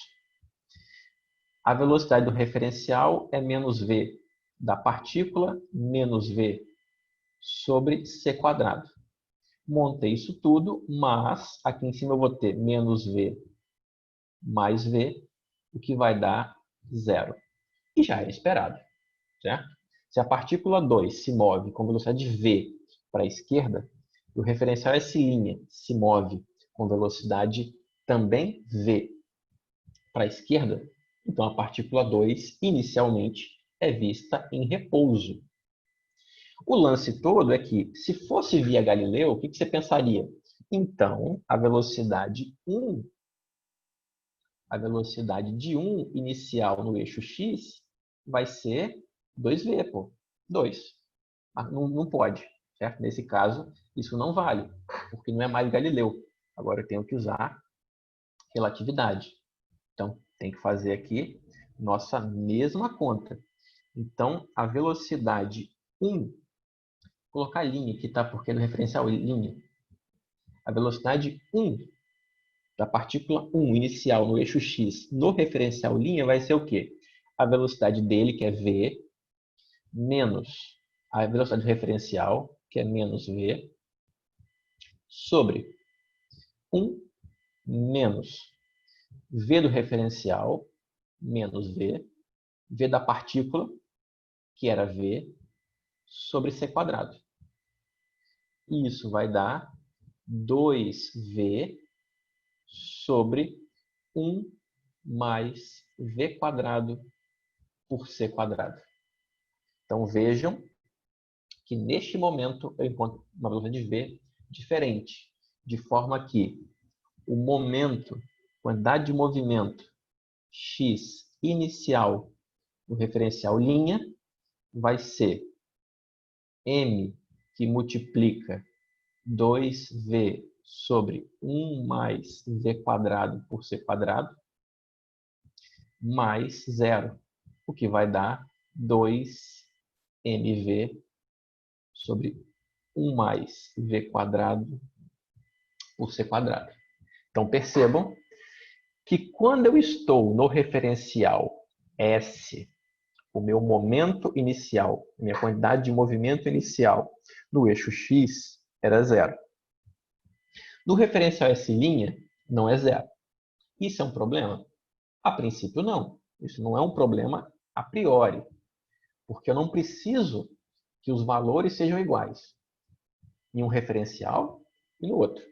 A velocidade do referencial é menos V da partícula menos V sobre C quadrado. Montei isso tudo, mas aqui em cima eu vou ter menos V mais V, o que vai dar zero. E já era esperado, certo? Se a partícula 2 se move com velocidade V para a esquerda, e o referencial S' se move com velocidade também V para a esquerda, então a partícula 2 inicialmente é vista em repouso. O lance todo é que, se fosse via Galileu, o que você pensaria? Então, a velocidade de 1 inicial no eixo X vai ser 2V, pô. 2. Não pode, certo? Nesse caso, isso não vale, porque não é mais Galileu. Agora eu tenho que usar relatividade. Então, tem que fazer aqui nossa mesma conta. Então, a velocidade 1, vou colocar linha aqui, tá? Porque no referencial linha. A velocidade 1 da partícula 1 inicial no eixo X no referencial linha vai ser o quê? A velocidade dele, que é V, menos a velocidade referencial, que é menos V, sobre 1 menos V do referencial, menos V, V da partícula, que era V, sobre C quadrado. E isso vai dar 2V sobre 1 mais V quadrado por C quadrado. Então, vejam que neste momento eu encontro uma velocidade de V diferente, de forma que o momento, quantidade de movimento x inicial no referencial linha vai ser m, que multiplica 2v sobre 1 mais v quadrado por c quadrado, mais zero, o que vai dar 2mv sobre 1 mais v quadrado por c quadrado. Então, percebam que quando eu estou no referencial S, o meu momento inicial, minha quantidade de movimento inicial no eixo X era zero. No referencial S', não é zero. Isso é um problema? A princípio, não. Isso não é um problema a priori, porque eu não preciso que os valores sejam iguais em um referencial e no outro.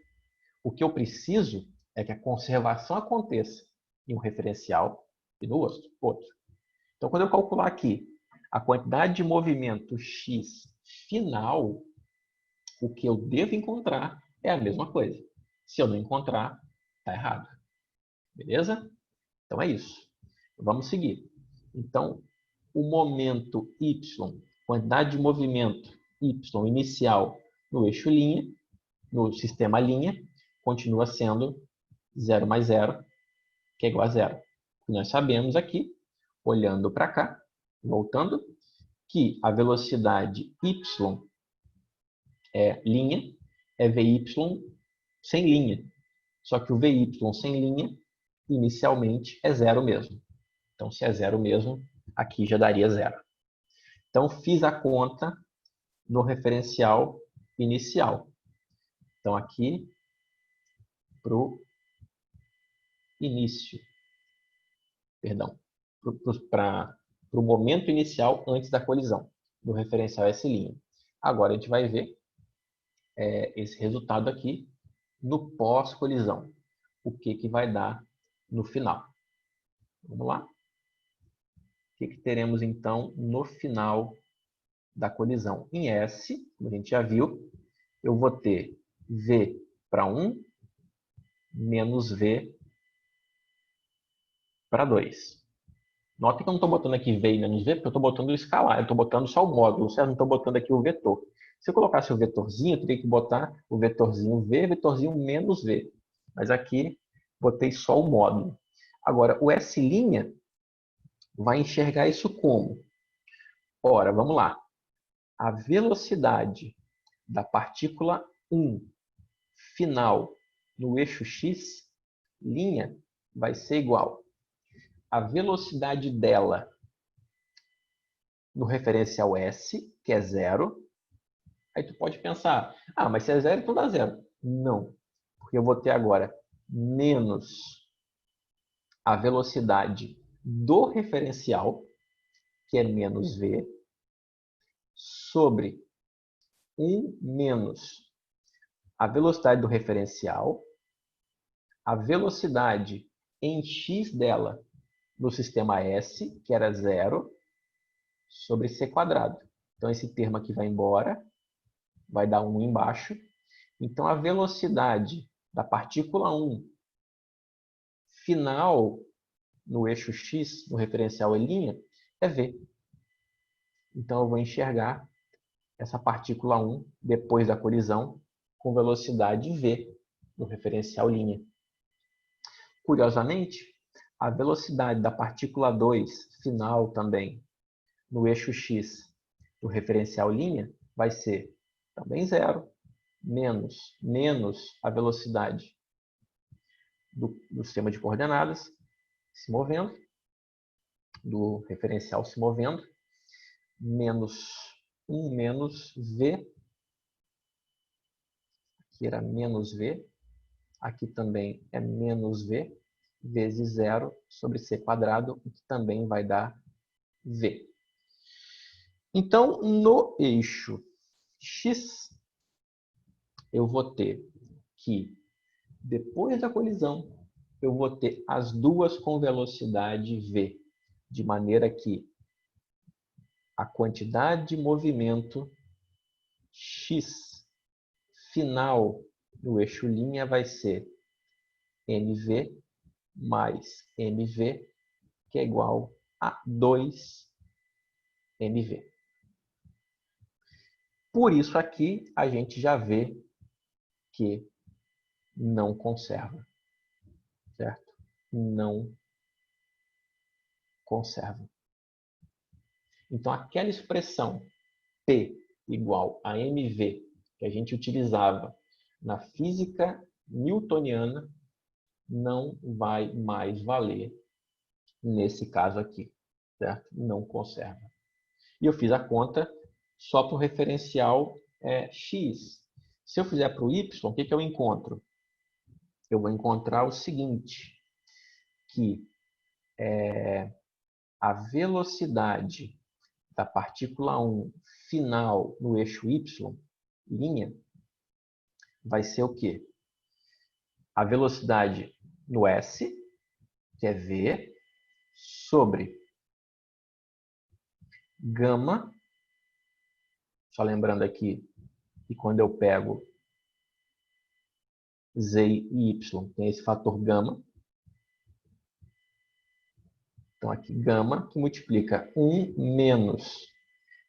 O que eu preciso é que a conservação aconteça em um referencial e no outro. Então, quando eu calcular aqui a quantidade de movimento x final, o que eu devo encontrar é a mesma coisa. Se eu não encontrar, está errado. Beleza? Então, é isso. Vamos seguir. Então, o momento y, quantidade de movimento y inicial no eixo linha, no sistema linha, continua sendo 0 mais 0, que é igual a zero. E nós sabemos aqui, olhando para cá, voltando, que a velocidade y é linha, é Vy sem linha. Só que o Vy sem linha, inicialmente, é zero mesmo. Então, se é zero mesmo, aqui já daria zero. Então, fiz a conta no referencial inicial. Então, aqui, para o início, perdão, para o momento inicial antes da colisão, do referencial S'. Agora, a gente vai ver esse resultado aqui no pós-colisão. O que vai dar no final. Vamos lá? O que teremos, então, no final da colisão? Em S, como a gente já viu, eu vou ter V para 1 menos V para 2. Nota que eu não estou botando aqui V e menos V, porque eu estou botando o escalar. Eu estou botando só o módulo, certo? Não estou botando aqui o vetor. Se eu colocasse o vetorzinho, eu teria que botar o vetorzinho V, vetorzinho menos V. Mas aqui, botei só o módulo. Agora, o S' vai enxergar isso como? Ora, vamos lá. A velocidade da partícula 1 final no eixo x', vai ser igual à velocidade dela no referencial S, que é zero. Aí tu pode pensar, mas se é zero, então dá zero. Não, porque eu vou ter agora menos a velocidade do referencial, que é menos v, sobre 1 menos a velocidade do referencial, a velocidade em x dela no sistema S, que era zero, sobre c quadrado. Então, esse termo aqui vai embora, vai dar 1 embaixo. Então, a velocidade da partícula 1 final no eixo x, no referencial E', é v. Então, eu vou enxergar essa partícula 1, depois da colisão, com velocidade v no referencial linha. Curiosamente, a velocidade da partícula 2, final também, no eixo x do referencial linha, vai ser também zero, menos a velocidade do sistema de coordenadas se movendo, do referencial se movendo, menos 1 menos v, aqui era menos v, aqui também é menos v, vezes zero sobre c quadrado, o que também vai dar v. Então, no eixo x, eu vou ter que, depois da colisão, eu vou ter as duas com velocidade v, de maneira que a quantidade de movimento x final no eixo linha vai ser mv mais mv, que é igual a 2mv. Por isso aqui a gente já vê que não conserva, certo? Não conserva. Então, aquela expressão P igual a mv que a gente utilizava na física newtoniana não vai mais valer nesse caso aqui, certo? Não conserva. E eu fiz a conta só para o referencial x. Se eu fizer para o y, o que eu encontro? Eu vou encontrar o seguinte, que a velocidade da partícula 1 final no eixo y, linha, vai ser o quê? A velocidade no S, que é v, sobre gama, só lembrando aqui que quando eu pego z e y, tem esse fator gama. Então, aqui, gama, que multiplica 1 menos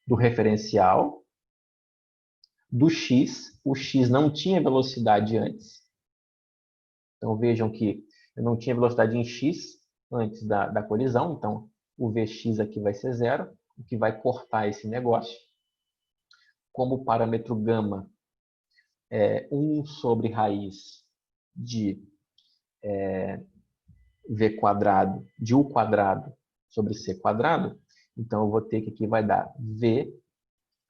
do referencial do x. O x não tinha velocidade antes. Então, vejam que eu não tinha velocidade em x. antes da colisão. Então, o Vx aqui vai ser 0, o que vai cortar esse negócio. Como o parâmetro gama é 1 sobre raiz de v quadrado, de u quadrado sobre c quadrado, então eu vou ter que aqui vai dar v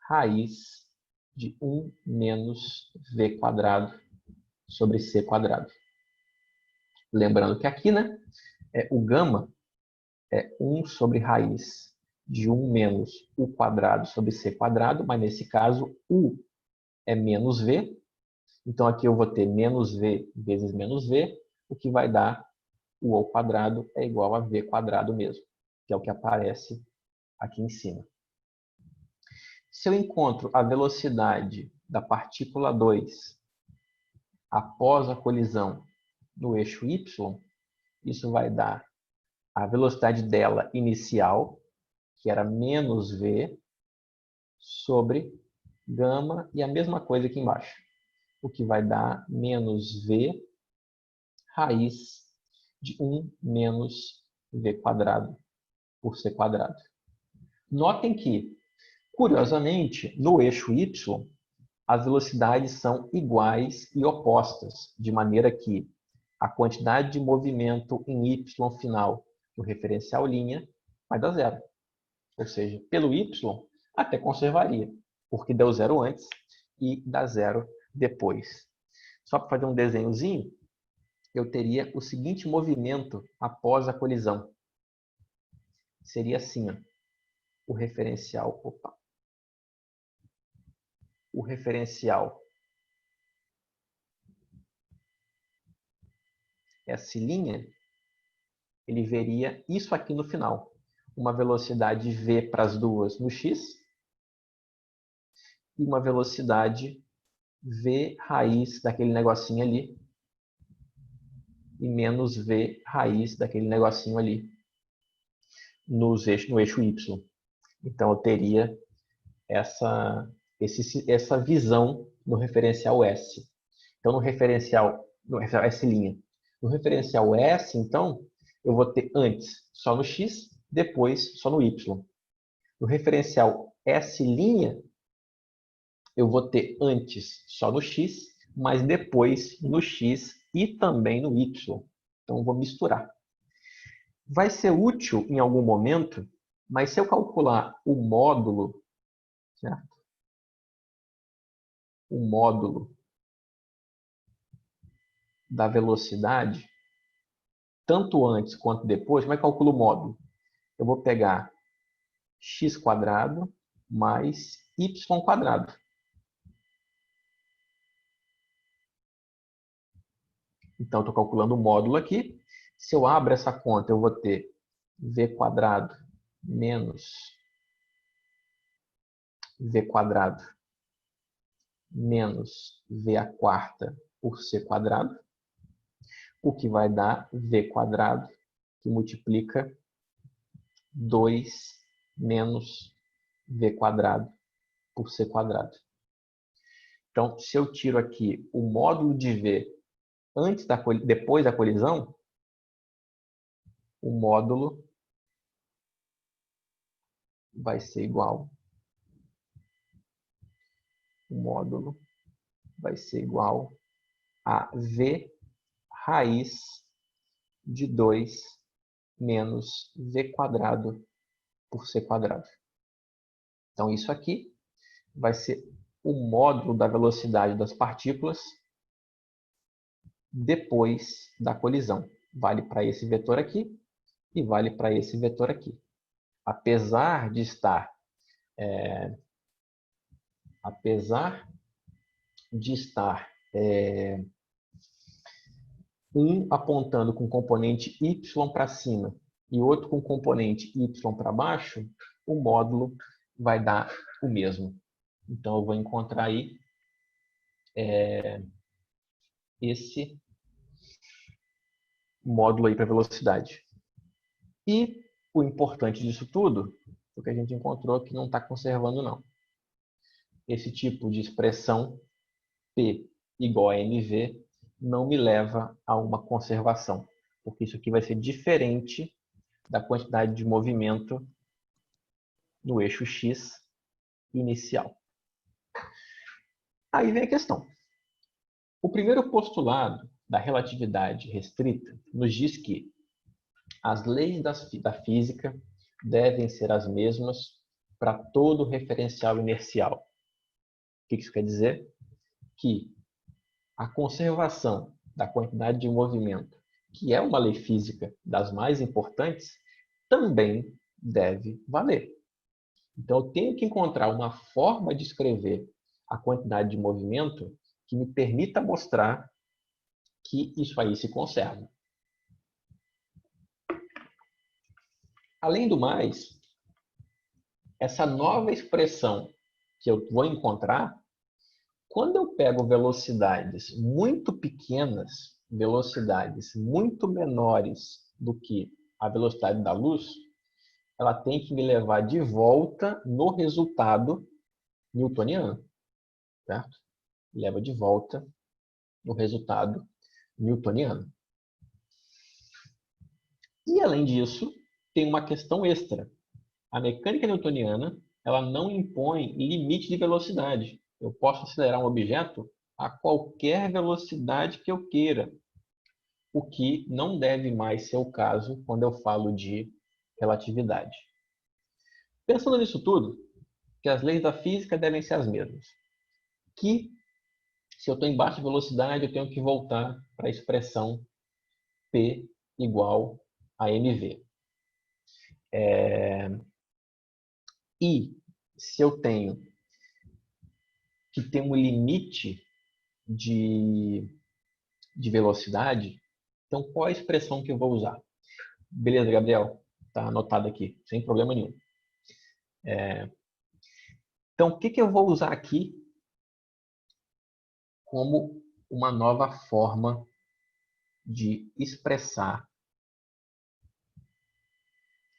raiz de 1 menos v quadrado sobre c quadrado. Lembrando que aqui, né, o gama é 1 sobre raiz de 1 menos u quadrado sobre c quadrado, mas nesse caso u é menos v, então aqui eu vou ter menos v vezes menos v, o que vai dar u ao quadrado é igual a v quadrado mesmo, que é o que aparece aqui em cima. Se eu encontro a velocidade da partícula 2 após a colisão no eixo y, isso vai dar a velocidade dela inicial, que era menos v, sobre gama, e a mesma coisa aqui embaixo, o que vai dar menos v raiz de 1 menos v quadrado por c quadrado. Notem que, curiosamente, no eixo y, as velocidades são iguais e opostas, de maneira que a quantidade de movimento em y final do referencial linha vai dar 0. Ou seja, pelo y, até conservaria, porque deu 0 antes e dá 0 depois. Só para fazer um desenhozinho, eu teria o seguinte movimento após a colisão. Seria assim, ó, o referencial S', ele veria isso aqui no final. Uma velocidade v para as duas no x e uma velocidade v raiz daquele negocinho ali e menos v raiz daquele negocinho ali no eixo y. Então, eu teria essa visão no referencial S. Então, no referencial S'. No referencial S, então, eu vou ter antes só no x, depois só no y. No referencial S', eu vou ter antes só no x, mas depois no x e também no y. Então, eu vou misturar. Vai ser útil em algum momento, mas se eu calcular o módulo, certo? O módulo da velocidade, tanto antes quanto depois, como é que eu calculo o módulo? Eu vou pegar x² mais y². Então, estou calculando o módulo aqui. Se eu abro essa conta, eu vou ter v² menos v² menos v² por c², o que vai dar v², que multiplica 2 menos v² por c². Então, se eu tiro aqui o módulo de v depois da colisão, o módulo vai ser igual. O módulo vai ser igual a v raiz de 2 menos v² por c². Então, isso aqui vai ser o módulo da velocidade das partículas depois da colisão. Vale para esse vetor aqui e vale para esse vetor aqui. Apesar de estar um apontando com componente y para cima e outro com componente y para baixo, o módulo vai dar o mesmo. Então, eu vou encontrar aí esse módulo aí para velocidade. E o importante disso tudo, o que a gente encontrou que não está conservando, não. Esse tipo de expressão P igual a mv não me leva a uma conservação, porque isso aqui vai ser diferente da quantidade de movimento no eixo X inicial. Aí vem a questão. O primeiro postulado da relatividade restrita nos diz que as leis da física devem ser as mesmas para todo referencial inercial. O que isso quer dizer? Que a conservação da quantidade de movimento, que é uma lei física das mais importantes, também deve valer. Então, eu tenho que encontrar uma forma de escrever a quantidade de movimento que me permita mostrar que isso aí se conserva. Além do mais, essa nova expressão que eu vou encontrar, quando eu pego velocidades muito pequenas, velocidades muito menores do que a velocidade da luz, ela tem que me levar de volta no resultado newtoniano, certo? Leva de volta no resultado newtoniano. E, além disso, tem uma questão extra. A mecânica newtoniana, ela não impõe limite de velocidade. Eu posso acelerar um objeto a qualquer velocidade que eu queira, o que não deve mais ser o caso quando eu falo de relatividade. Pensando nisso tudo, que as leis da física devem ser as mesmas. Que, se eu estou em baixa velocidade, eu tenho que voltar para a expressão P igual a mv. E se eu tenho que ter um limite de velocidade, então qual a expressão que eu vou usar? Beleza, Gabriel? Está anotado aqui, sem problema nenhum. Então, o que eu vou usar aqui como uma nova forma de expressar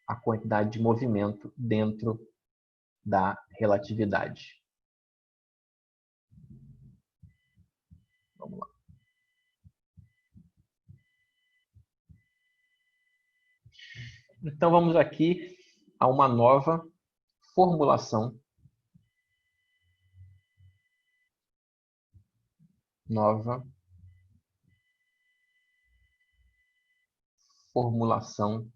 a quantidade de movimento dentro da relatividade? Vamos lá. Então, vamos aqui a uma nova formulação. Nova formulação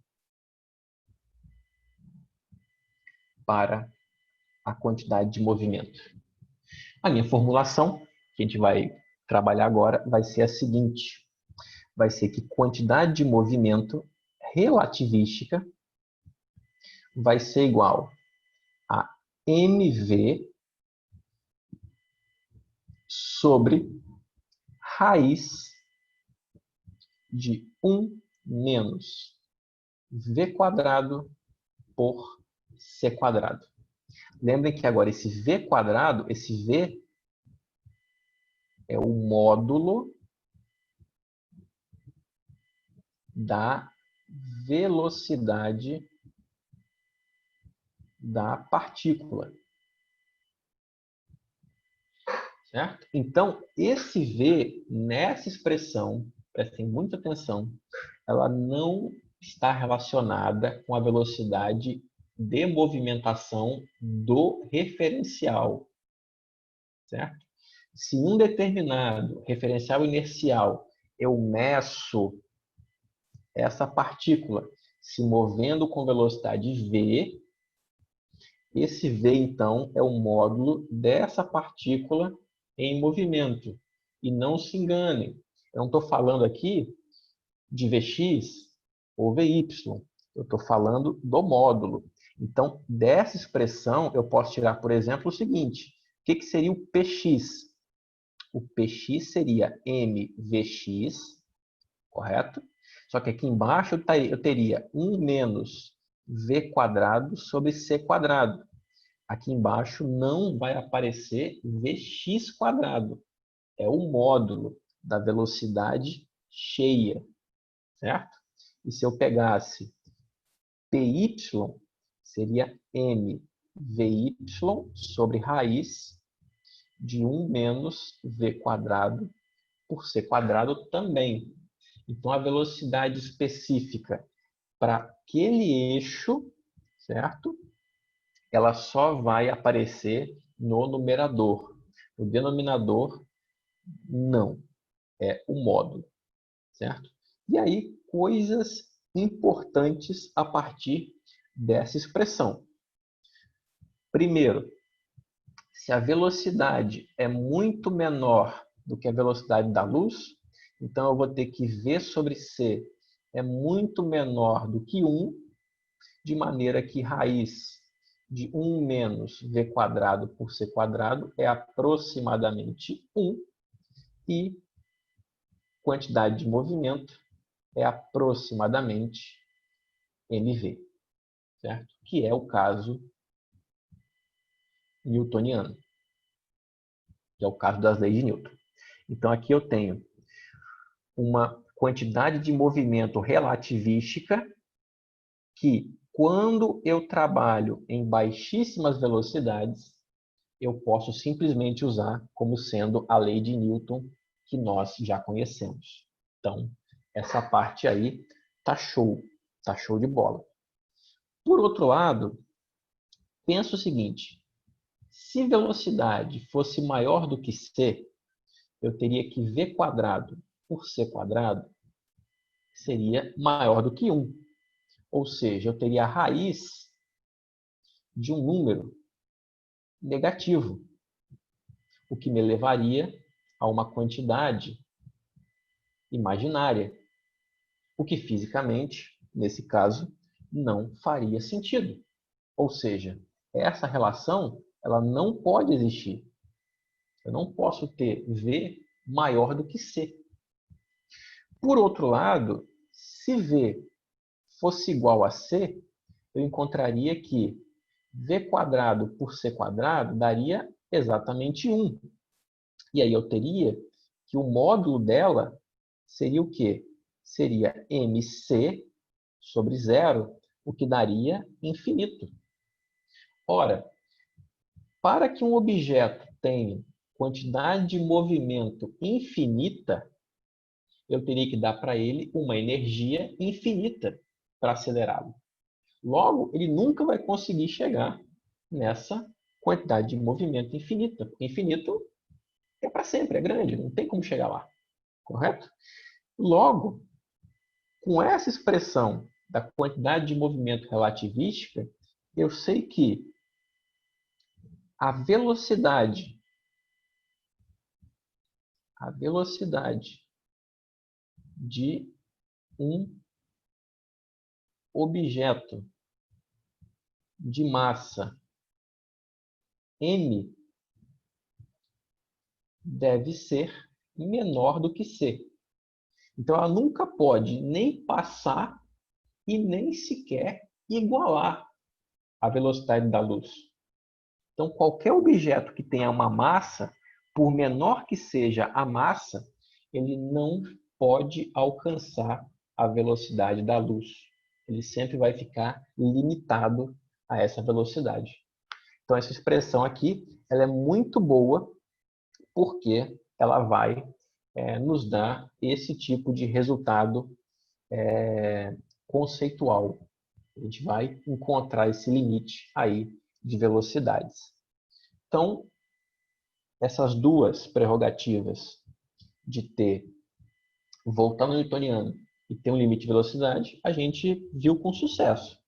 para a quantidade de movimento. A minha formulação, que a gente vai trabalhar agora, vai ser a seguinte. Vai ser que quantidade de movimento relativística vai ser igual a mv sobre raiz de 1 menos v quadrado por c quadrado. Lembrem que agora esse v quadrado, esse v é o módulo da velocidade da partícula. Certo? Então, esse v, nessa expressão, prestem muita atenção, ela não está relacionada com a velocidade de movimentação do referencial. Certo? Se um determinado referencial inercial eu meço essa partícula se movendo com velocidade v, esse v, então, é o módulo dessa partícula em movimento. E não se engane, eu não estou falando aqui de Vx ou Vy, eu estou falando do módulo. Então, dessa expressão, eu posso tirar, por exemplo, o seguinte. O que seria o Px? O Px seria mvx, correto? Só que aqui embaixo eu teria 1 menos v quadrado sobre c quadrado. Aqui embaixo não vai aparecer vx quadrado. É o módulo da velocidade cheia, certo? E se eu pegasse py, seria mvy sobre raiz de 1 menos v quadrado por c quadrado também. Então, a velocidade específica para aquele eixo, certo? Ela só vai aparecer no numerador. O denominador, não. É o módulo, certo? E aí, coisas importantes a partir dessa expressão. Primeiro, se a velocidade é muito menor do que a velocidade da luz, então eu vou ter que V sobre C é muito menor do que 1, de maneira que raiz de 1 menos V quadrado por C quadrado é aproximadamente 1, e quantidade de movimento é aproximadamente mv, certo? Que é o caso newtoniano, que é o caso das leis de Newton. Então, aqui eu tenho uma quantidade de movimento relativística que, quando eu trabalho em baixíssimas velocidades, eu posso simplesmente usar como sendo a lei de Newton que nós já conhecemos. Então, essa parte aí tá show de bola. Por outro lado, pensa o seguinte, se velocidade fosse maior do que c, eu teria que v quadrado por c quadrado seria maior do que 1. Ou seja, eu teria a raiz de um número negativo, o que me levaria a uma quantidade imaginária, o que fisicamente, nesse caso, não faria sentido. Ou seja, essa relação ela não pode existir. Eu não posso ter V maior do que C. Por outro lado, se V fosse igual a C, eu encontraria que V quadrado por C quadrado daria exatamente 1. E aí eu teria que o módulo dela seria o quê? Seria mc sobre zero, o que daria infinito. Ora, para que um objeto tenha quantidade de movimento infinita, eu teria que dar para ele uma energia infinita para acelerá-lo. Logo, ele nunca vai conseguir chegar nessa quantidade de movimento infinita. Infinito é para sempre, é grande, não tem como chegar lá. Correto? Logo, com essa expressão da quantidade de movimento relativística, eu sei que a velocidade de um objeto de massa m deve ser menor do que c. Então, ela nunca pode nem passar e nem sequer igualar a velocidade da luz. Então, qualquer objeto que tenha uma massa, por menor que seja a massa, ele não pode alcançar a velocidade da luz. Ele sempre vai ficar limitado a essa velocidade. Então, essa expressão aqui ela é muito boa porque ela vai nos dar esse tipo de resultado conceitual. A gente vai encontrar esse limite aí de velocidades. Então, essas duas prerrogativas de ter voltar no newtoniano e ter um limite de velocidade, a gente viu com sucesso.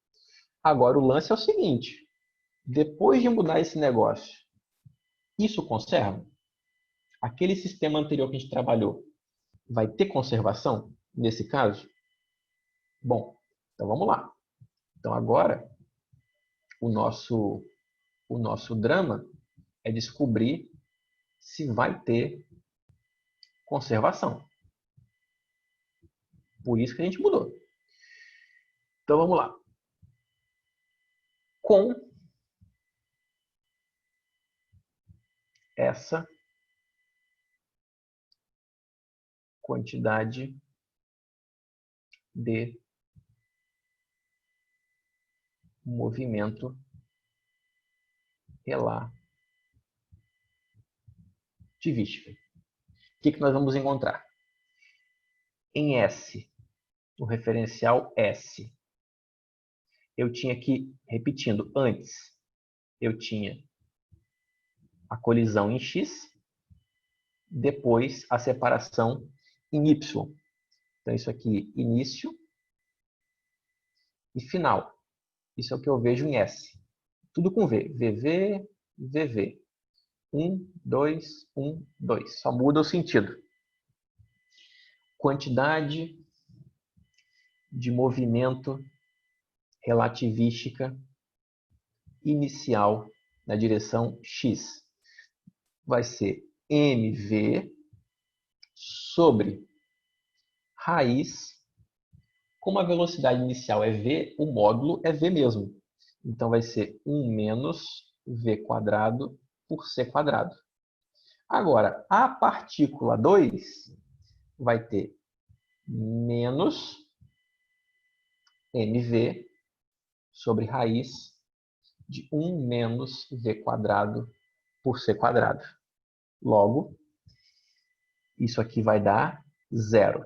Agora, o lance é o seguinte, depois de mudar esse negócio, isso conserva? Aquele sistema anterior que a gente trabalhou vai ter conservação nesse caso? Bom, então vamos lá. Então agora, o nosso drama é descobrir se vai ter conservação. Por isso que a gente mudou. Então vamos lá. Com essa quantidade de movimento relativística. O que nós vamos encontrar? em S, no referencial S, eu tinha aqui, repetindo, antes, eu tinha a colisão em X, depois a separação em Y. Então, isso aqui, início e final. Isso é o que eu vejo em S. Tudo com V. VV, VV. 1, 2, 1, 2. Só muda o sentido. Quantidade de movimento relativística inicial na direção X vai ser mv sobre raiz. Como a velocidade inicial é v, o módulo é v mesmo. Então, vai ser 1 menos v quadrado por c quadrado. Agora, a partícula 2 vai ter menos mv sobre raiz de 1 menos v quadrado por c quadrado. Logo, isso aqui vai dar 0.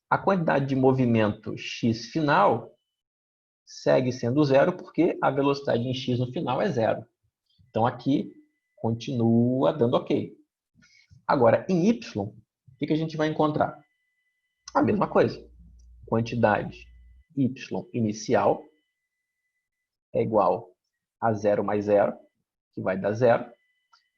A quantidade de movimento x final segue sendo 0 porque a velocidade em x no final é 0. Então, aqui continua dando ok. Agora, em y, o que a gente vai encontrar? A mesma coisa. Quantidade y inicial é igual a 0 mais 0, que vai dar 0.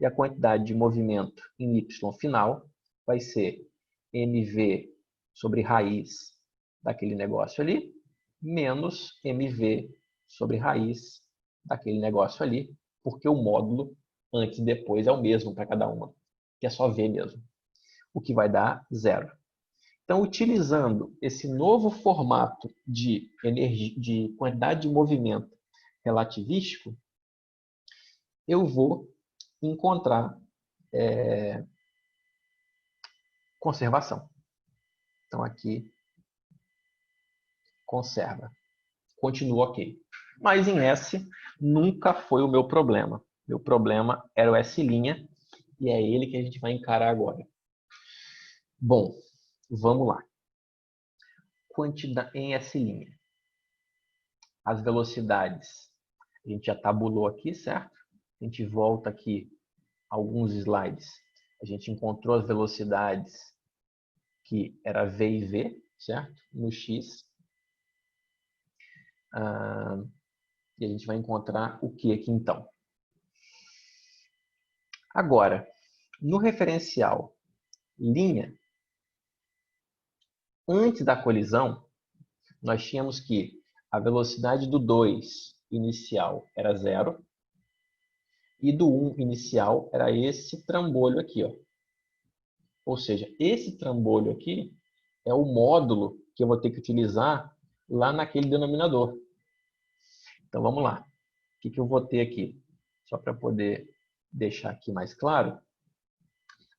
E a quantidade de movimento em y final vai ser mv sobre raiz daquele negócio ali, menos mv sobre raiz daquele negócio ali, porque o módulo antes e depois é o mesmo para cada uma, que é só v mesmo, o que vai dar 0. Então, utilizando esse novo formato de quantidade de movimento relativístico, eu vou encontrar conservação. Então, aqui, conserva. Continua ok. Mas em S, nunca foi o meu problema. Meu problema era o S', e é ele que a gente vai encarar agora. Bom, vamos lá. Quantidade em S'. As velocidades, a gente já tabulou aqui, certo? A gente volta aqui alguns slides. A gente encontrou as velocidades que era V e V, certo? No X. E a gente vai encontrar o que aqui então? Agora, no referencial linha, antes da colisão, nós tínhamos que a velocidade do 2 inicial era 0 e do 1 inicial era esse trambolho aqui, ó. Ou seja, esse trambolho aqui é o módulo que eu vou ter que utilizar lá naquele denominador. Então, vamos lá. O que eu vou ter aqui? Só para poder deixar aqui mais claro.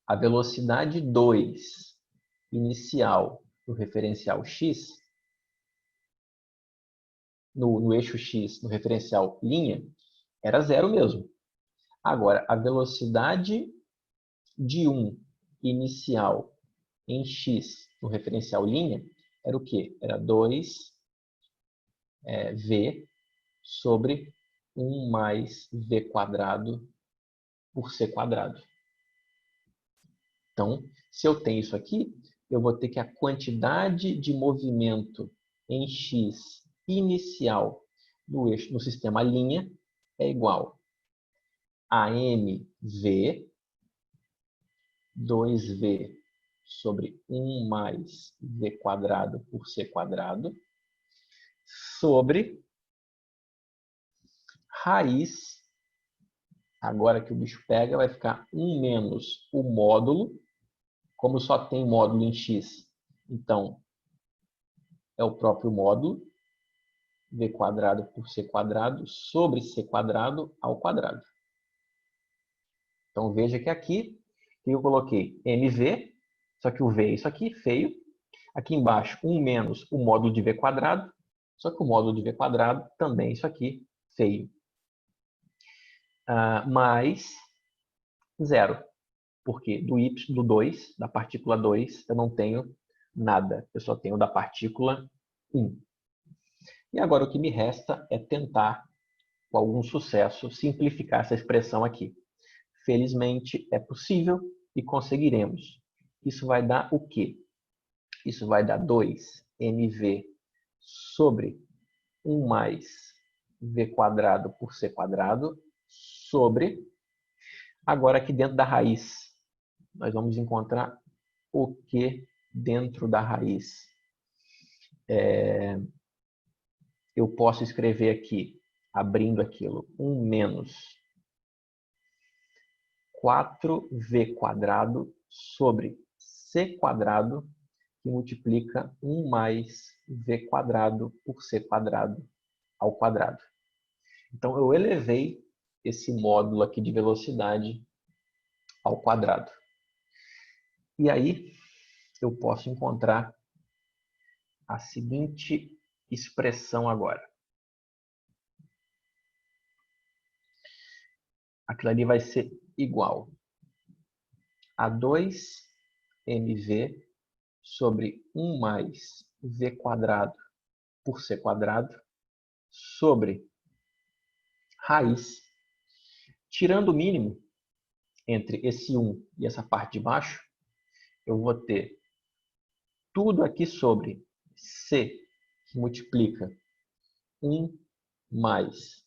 A velocidade 2 inicial do referencial x, no eixo x, no referencial linha, era 0 mesmo. Agora, a velocidade de 1 inicial em x, no referencial linha, era o quê? Era 2 v sobre 1 mais v quadrado por c quadrado. Então, se eu tenho isso aqui, eu vou ter que a quantidade de movimento em x inicial no sistema linha é igual a mv, 2v sobre 1 mais v quadrado por c quadrado, sobre raiz, agora que o bicho pega, vai ficar 1 menos o módulo, como só tem módulo em x, então é o próprio módulo, v quadrado por c quadrado, sobre c quadrado ao quadrado. Então, veja que aqui eu coloquei mv, só que o v é isso aqui, feio. Aqui embaixo, 1 menos o módulo de v quadrado, só que o módulo de v quadrado também é isso aqui, feio. Mais 0, porque do 2, da partícula 2, eu não tenho Nada. Eu só tenho da partícula 1. E agora o que me resta é tentar, com algum sucesso, simplificar essa expressão aqui. Felizmente é possível e conseguiremos. Isso vai dar o quê? Isso vai dar 2mv sobre 1 mais v quadrado por c quadrado sobre... Agora aqui dentro da raiz, nós vamos encontrar o que dentro da raiz. Eu posso escrever aqui, abrindo aquilo, 1 menos 4v quadrado sobre c quadrado, que multiplica 1 mais v quadrado por c quadrado ao quadrado. Então, eu elevei esse módulo aqui de velocidade ao quadrado. E aí, eu posso encontrar a seguinte expressão agora. Aquilo ali vai ser igual a 2mv sobre 1 mais v quadrado por c quadrado sobre raiz. Tirando o mínimo entre esse 1 e essa parte de baixo, eu vou ter tudo aqui sobre c, que multiplica 1 mais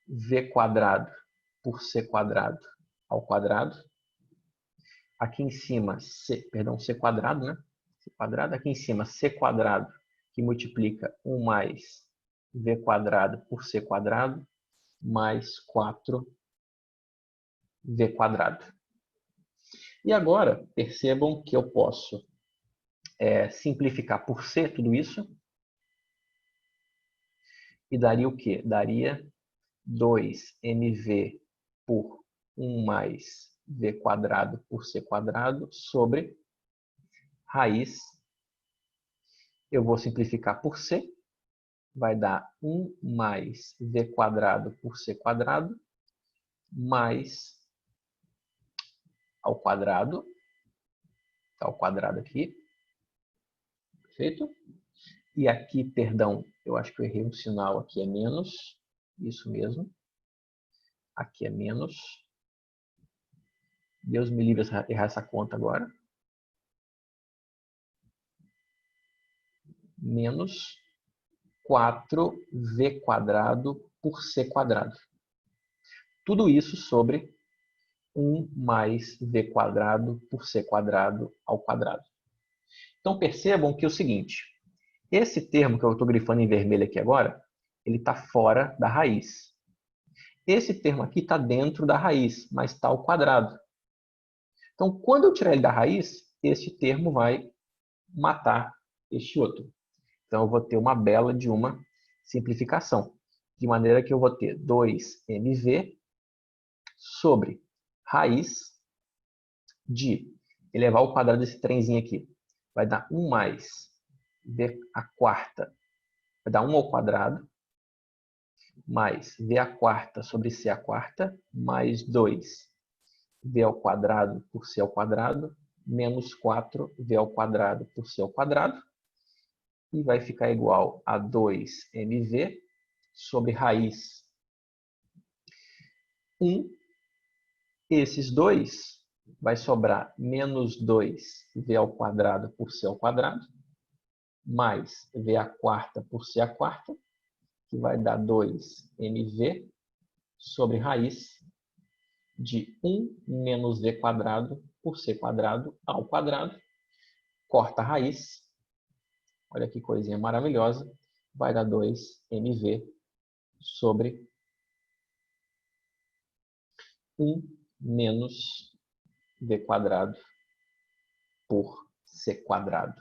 v quadrado por c quadrado ao quadrado. Aqui em cima, c quadrado, né? C quadrado. Aqui em cima, c quadrado, que multiplica 1 mais v quadrado por c quadrado, mais 4v quadrado. E agora, percebam que eu posso simplificar por c tudo isso. E daria o quê? Daria 2mv por 1 mais v quadrado por c quadrado sobre raiz. Eu vou simplificar por c. Vai dar 1 mais v quadrado por c quadrado mais ao quadrado. Está ao quadrado aqui. Perfeito? E aqui, perdão, eu acho que eu errei um sinal. Aqui é menos. Isso mesmo. Aqui é menos. Deus me livre de errar essa conta agora. Menos 4v quadrado por c quadrado. Tudo isso sobre 1 mais v quadrado por c quadrado ao quadrado. Então percebam que é o seguinte, esse termo que eu estou grifando em vermelho aqui agora, ele está fora da raiz. Esse termo aqui está dentro da raiz, mas está ao quadrado. Então, quando eu tirar ele da raiz, esse termo vai matar este outro. Então, eu vou ter uma bela de uma simplificação. De maneira que eu vou ter 2mv sobre raiz de elevar ao quadrado desse trenzinho aqui. Vai dar 1 mais v a quarta, vai dar 1 ao quadrado, mais v a quarta sobre c a quarta, mais 2v ao quadrado por c ao quadrado, menos 4v ao quadrado por c ao quadrado, e vai ficar igual a 2mv sobre raiz 1. Esses dois vai sobrar menos 2v ao quadrado por c ao quadrado, mais v a quarta por c a quarta, que vai dar 2mv sobre raiz de 1 menos v quadrado por c quadrado ao quadrado. Corta a raiz. Olha que coisinha maravilhosa. Vai dar 2mv sobre 1 menos v quadrado por c quadrado.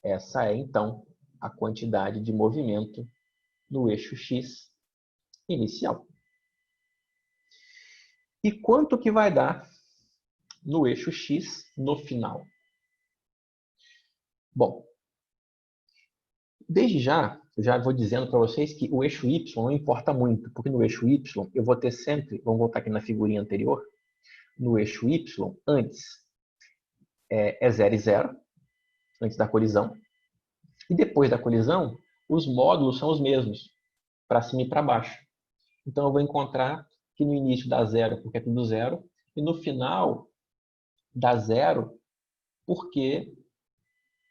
Essa é, então, a quantidade de movimento no eixo x inicial. E quanto que vai dar no eixo x no final? Bom, desde já, eu já vou dizendo para vocês que o eixo y não importa muito, porque no eixo y eu vou ter sempre, vamos voltar aqui na figurinha anterior, no eixo y, antes é 0 e 0, antes da colisão. E depois da colisão, os módulos são os mesmos, para cima e para baixo. Então, eu vou encontrar que no início dá 0, porque é tudo 0, e no final dá 0, porque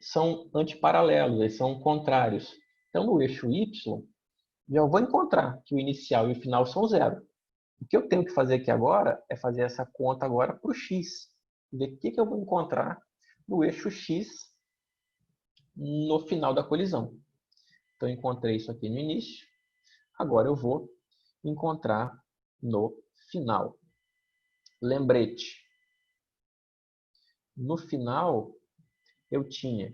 são antiparalelos, eles são contrários. Então, no eixo Y, já vou encontrar que o inicial e o final são 0. O que eu tenho que fazer aqui agora é fazer essa conta agora para o x. Ver o que eu vou encontrar no eixo x no final da colisão. Então, eu encontrei isso aqui no início. Agora eu vou encontrar no final. Lembrete. No final, eu tinha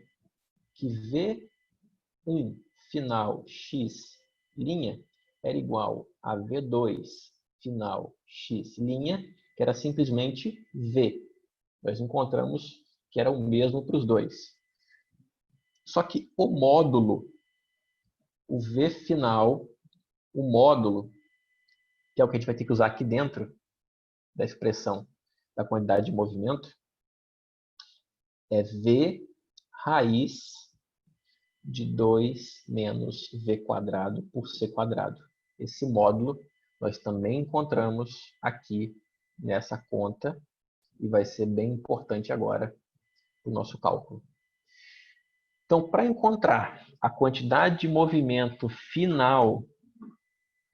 que V1 final x' era igual a V2 final x', que era simplesmente V. Nós encontramos que era o mesmo para os dois. Só que o módulo, o V final, o módulo, que é o que a gente vai ter que usar aqui dentro da expressão da quantidade de movimento, é V raiz de 2 menos V quadrado por C quadrado. Esse módulo nós também encontramos aqui nessa conta e vai ser bem importante agora para o nosso cálculo. Então, para encontrar a quantidade de movimento final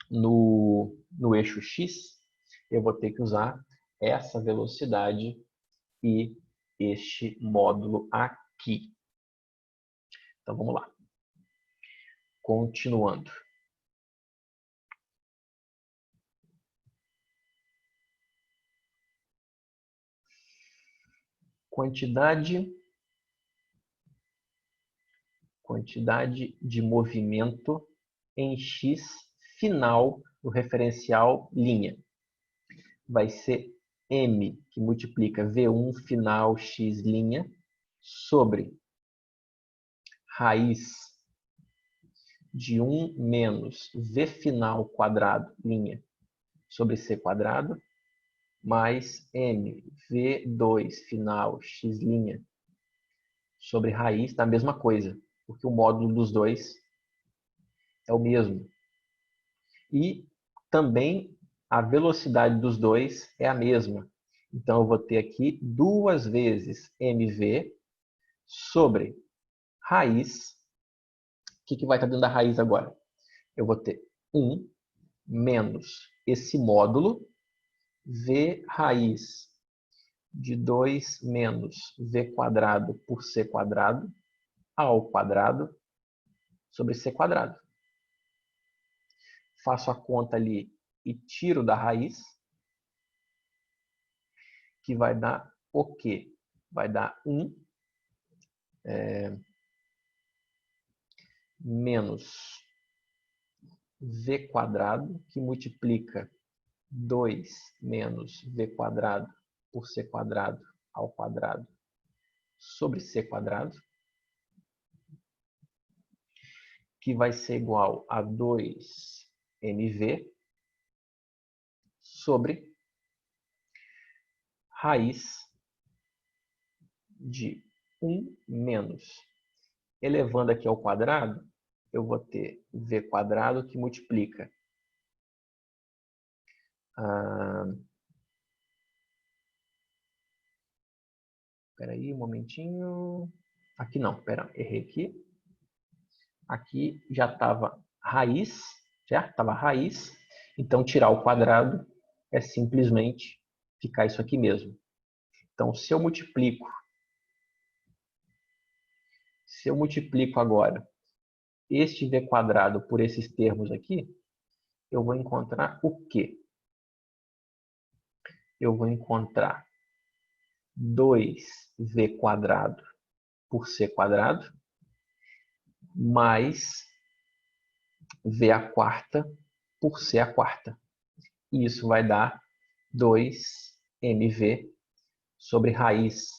no eixo x, eu vou ter que usar essa velocidade e este módulo aqui. Então, vamos lá. Continuando. Quantidade de movimento em x final do referencial linha. Vai ser m, que multiplica V1 final x' sobre raiz de 1 menos V final quadrado, linha, sobre C quadrado, mais m V2 final x' sobre raiz da mesma coisa, porque o módulo dos dois é o mesmo. E também a velocidade dos dois é a mesma. Então, eu vou ter aqui 2 vezes mv sobre raiz. O que vai estar dentro da raiz agora? Eu vou ter 1 menos esse módulo, v raiz de 2 menos v quadrado por c quadrado ao quadrado sobre c quadrado. Faço a conta ali e tiro da raiz, que vai dar o quê? Vai dar 1 menos v quadrado, que multiplica 2 menos v quadrado por c quadrado ao quadrado sobre c quadrado, que vai ser igual a 2mv sobre raiz de 1 menos. Elevando aqui ao quadrado, eu vou ter v quadrado que multiplica espera aí um momentinho. Aqui não, errei aqui. Aqui já estava raiz, certo? Estava raiz. Então, tirar o quadrado é simplesmente ficar isso aqui mesmo. Então, se eu multiplico agora este v quadrado por esses termos aqui, eu vou encontrar o quê? Eu vou encontrar 2v quadrado por c quadrado mais v a quarta por c a quarta. E isso vai dar 2mv sobre raiz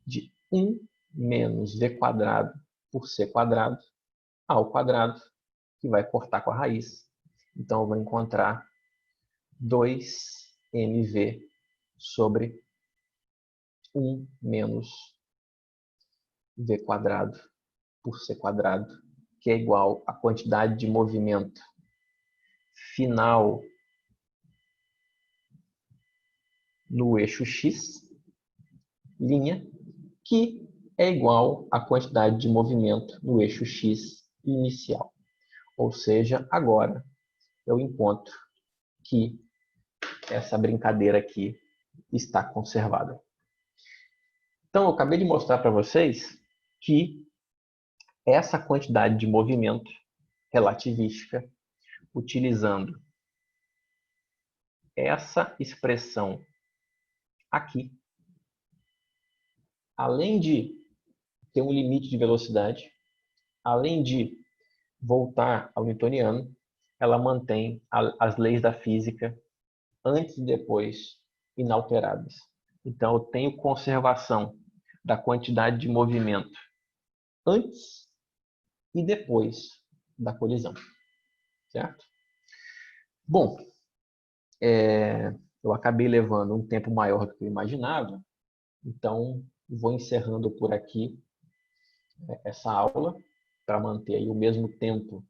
de 1 menos v quadrado por c quadrado ao quadrado, que vai cortar com a raiz. Então, eu vou encontrar 2mv sobre 1 menos v quadrado por c quadrado, que é igual à quantidade de movimento final no eixo x, linha, que é igual à quantidade de movimento no eixo x inicial. Ou seja, agora eu encontro que essa brincadeira aqui está conservada. Então, eu acabei de mostrar para vocês que essa quantidade de movimento relativística, utilizando essa expressão aqui, além de ter um limite de velocidade, além de voltar ao newtoniano, ela mantém as leis da física antes e depois inalteradas. Então, eu tenho conservação da quantidade de movimento antes e depois da colisão, certo? Bom, eu acabei levando um tempo maior do que eu imaginava, então vou encerrando por aqui essa aula para manter aí o mesmo tempo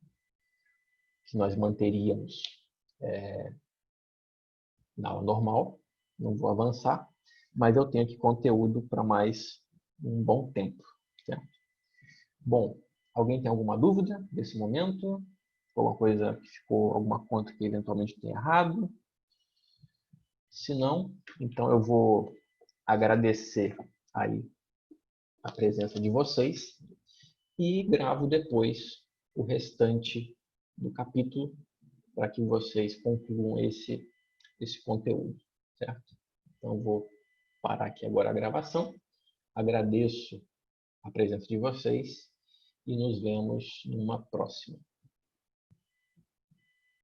que nós manteríamos na aula normal. Não vou avançar, mas eu tenho aqui conteúdo para mais um bom tempo, certo? Bom, alguém tem alguma dúvida desse momento? Alguma coisa que ficou, alguma conta que eventualmente tenha errado? Se não, então eu vou agradecer aí a presença de vocês e gravo depois o restante do capítulo para que vocês concluam esse conteúdo, certo? Então eu vou parar aqui agora a gravação. Agradeço a presença de vocês e nos vemos numa próxima.